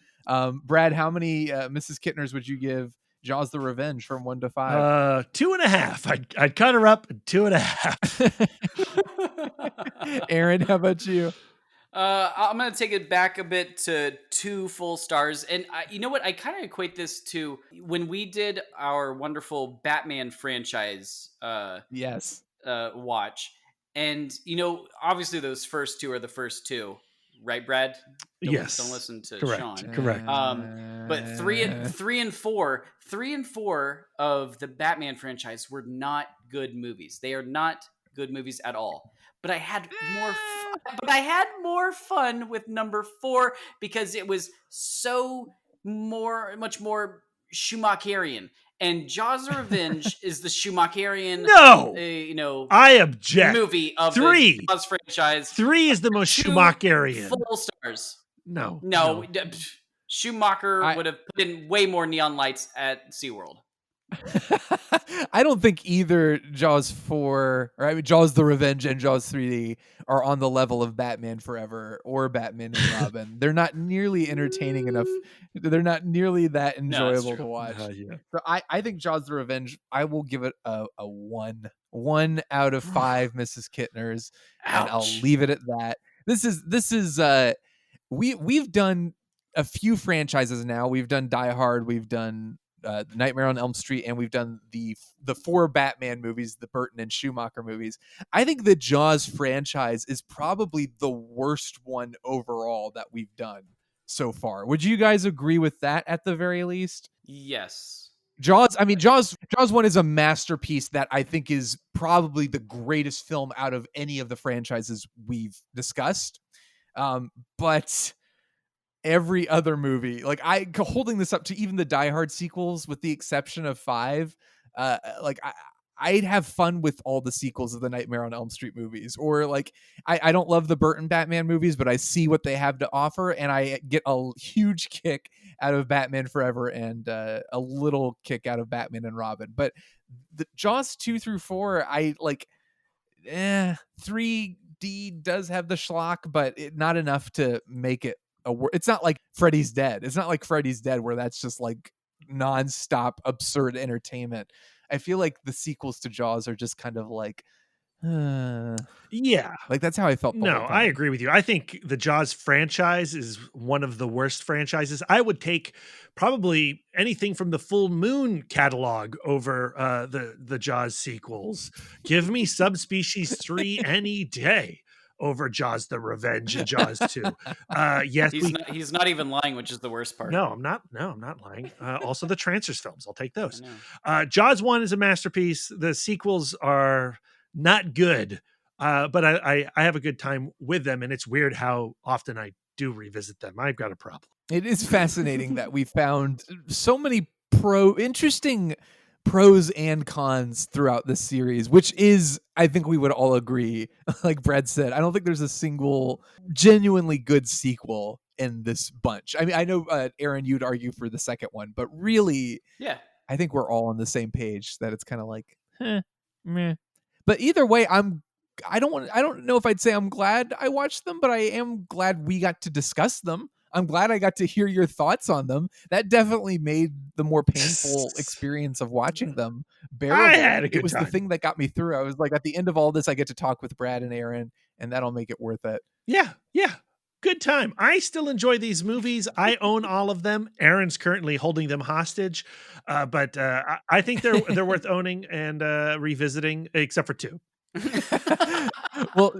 Brad, how many Mrs. Kittners would you give Jaws: The Revenge from 1 to 5? 2.5. I'd cut her up 2.5. Aaron, how about you? I'm going to take it back a bit to 2 full stars. And you know what? I kind of equate this to when we did our wonderful Batman franchise watch. And, obviously those first 2 are the first 2. Right, Brad? Yes. Don't listen to Correct. Shawn. Correct. But 3 and 4 of the Batman franchise were not good movies. They are not good movies at all. But I had more fun with number 4 because it was much more Schumacherian. And Jaws: The Revenge is the Schumacherian. I object. Movie of 3. the Jaws franchise. 3 is the most Schumacherian. Full stars. No. Schumacher would have put in way more neon lights at SeaWorld. I don't think either Jaws 4 or Jaws: The Revenge and Jaws 3D are on the level of Batman Forever or Batman and Robin. They're not nearly entertaining enough. They're not nearly that enjoyable to watch. So I think Jaws: The Revenge, I will give it a 1 out of 5 Mrs. Kittners. And I'll leave it at that. This is we've done a few franchises now. We've done Die Hard, we've done Nightmare on Elm Street, and we've done the 4 Batman movies, the Burton and Schumacher movies. I think the Jaws franchise is probably the worst one overall that we've done so far. Would you guys agree with that at the very least? Yes. Jaws 1 is a masterpiece that I think is probably the greatest film out of any of the franchises we've discussed. But every other movie. Like holding this up to even the Die Hard sequels, with the exception of 5. Like I'd have fun with all the sequels of the Nightmare on Elm Street movies, or like I don't love the Burton Batman movies, but I see what they have to offer, and I get a huge kick out of Batman Forever and a little kick out of Batman and Robin. But the Jaws 2 through 4, I like. 3D does have the schlock, but not enough to make it it's not like Freddy's Dead. It's not like Freddy's Dead where that's just like nonstop absurd entertainment. I feel like the sequels to Jaws are just kind of like, yeah, like that's how I felt. No, I agree with you. I think the Jaws franchise is one of the worst franchises. I would take probably anything from the Full Moon catalog over the Jaws sequels. Give me Subspecies 3 any day over Jaws: The Revenge and Jaws 2. Yes, he's not even lying, which is the worst part. No, I'm not lying. Also, the Trancers films, I'll take those. Jaws 1 is a masterpiece. The sequels are not good, but I have a good time with them, and it's weird how often I do revisit them. I've got a problem. It is fascinating that we found so many interesting pros and cons throughout this series, which is, I think we would all agree, like Brad said, I don't think there's a single genuinely good sequel in this bunch. I mean, I know, Aaron, you'd argue for the second one, but really, yeah, I think we're all on the same page that it's kind of like, meh. But either way, I don't know if I'd say I'm glad I watched them, but I am glad we got to discuss them. I'm glad I got to hear your thoughts on them. That definitely made the more painful experience of watching them bearable. I had a good time. It was the thing that got me through. I was like, at the end of all this, I get to talk with Brad and Aaron, and that'll make it worth it. Yeah. Good time. I still enjoy these movies. I own all of them. Aaron's currently holding them hostage, but I think they're worth owning and revisiting, except for 2. Well,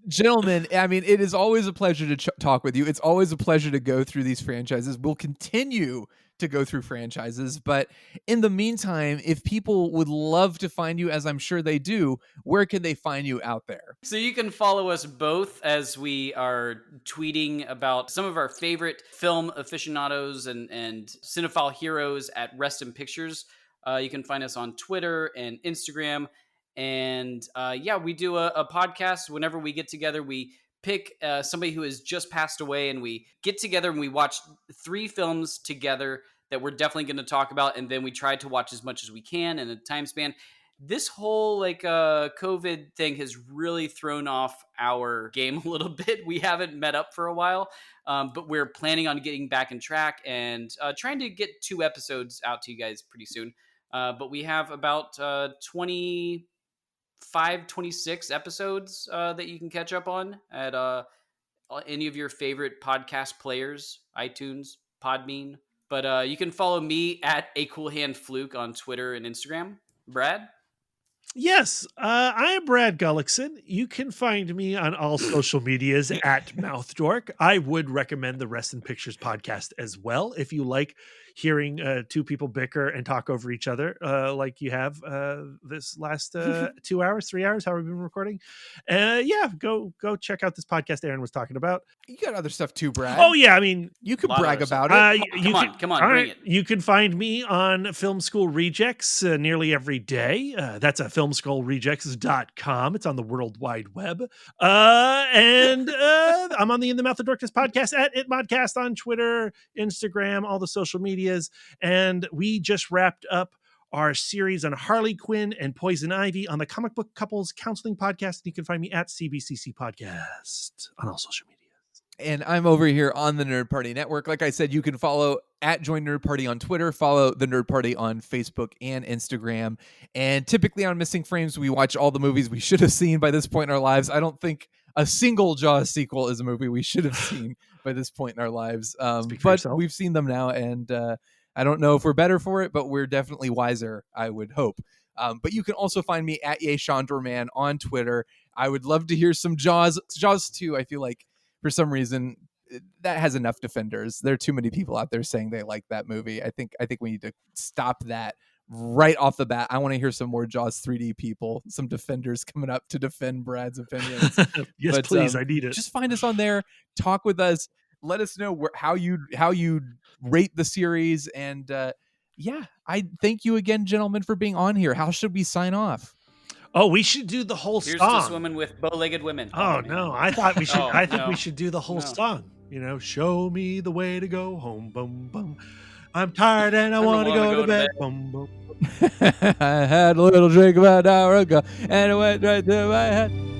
gentlemen, I mean, it is always a pleasure to talk with you. It's always a pleasure to go through these franchises. We'll continue to go through franchises, but in the meantime, if people would love to find you, as I'm sure they do, where can they find you out there? So you can follow us both as we are tweeting about some of our favorite film aficionados and cinephile heroes at Rest in Pictures. You can find us on Twitter and Instagram. And we do a podcast. Whenever we get together, we pick somebody who has just passed away, and we get together and we watch 3 films together that we're definitely going to talk about. And then we try to watch as much as we can in a time span. This whole COVID thing has really thrown off our game a little bit. We haven't met up for a while, but we're planning on getting back in track and trying to get 2 episodes out to you guys pretty soon. But we have about 26 episodes that you can catch up on at any of your favorite podcast players, iTunes, Podbean. But you can follow me at A Cool Hand Fluke on Twitter and Instagram. Brad? Yes, I am Brad Gullickson. You can find me on all social medias at MouthDork. I would recommend the Rest in Pictures podcast as well if you like hearing 2 people bicker and talk over each other like you have this last 2 hours, 3 hours, how we've been recording. Go check out this podcast Aaron was talking about. You got other stuff too, Brad. Oh yeah, I mean, you could brag about it. Come on, bring it. You can find me on Film School Rejects nearly every day. That's at filmschoolrejects.com. It's on the World Wide Web. And I'm on the In the Mouth of Darkness podcast at ITMODcast on Twitter, Instagram, all the social medias. And we just wrapped up our series on Harley Quinn and Poison Ivy on the Comic Book Couples Counseling Podcast. You can find me at CBCC Podcast on all social media. And I'm over here on the Nerd Party Network. Like I said, you can follow at Join Nerd Party on Twitter, follow the Nerd Party on Facebook and Instagram. And typically on Missing Frames, we watch all the movies we should have seen by this point in our lives. I don't think a single Jaws sequel is a movie we should have seen by this point in our lives. But yourself. We've seen them now, and I don't know if we're better for it, but we're definitely wiser, I would hope. But you can also find me at YeChandorman on Twitter. I would love to hear some Jaws 2. I feel like for some reason that has enough defenders. There are too many people out there saying they like that movie. I think we need to stop that right off the bat. I want to hear some more Jaws 3D people, some defenders coming up to defend Brad's opinions. Yes, please. I need it. Just find us on there. Talk with us. Let us know how you rate the series. And yeah, I thank you again, gentlemen, for being on here. How should we sign off? Oh, we should do the whole Here's song. to swimming with bow-legged women. Oh no, I thought we should. Oh, I think no. we should do the whole No. song. You know, show me the way to go home. Boom, boom. I'm tired and I I want to wanna go to bed. Boom, boom. I had a little drink about an hour ago, and it went right through my head.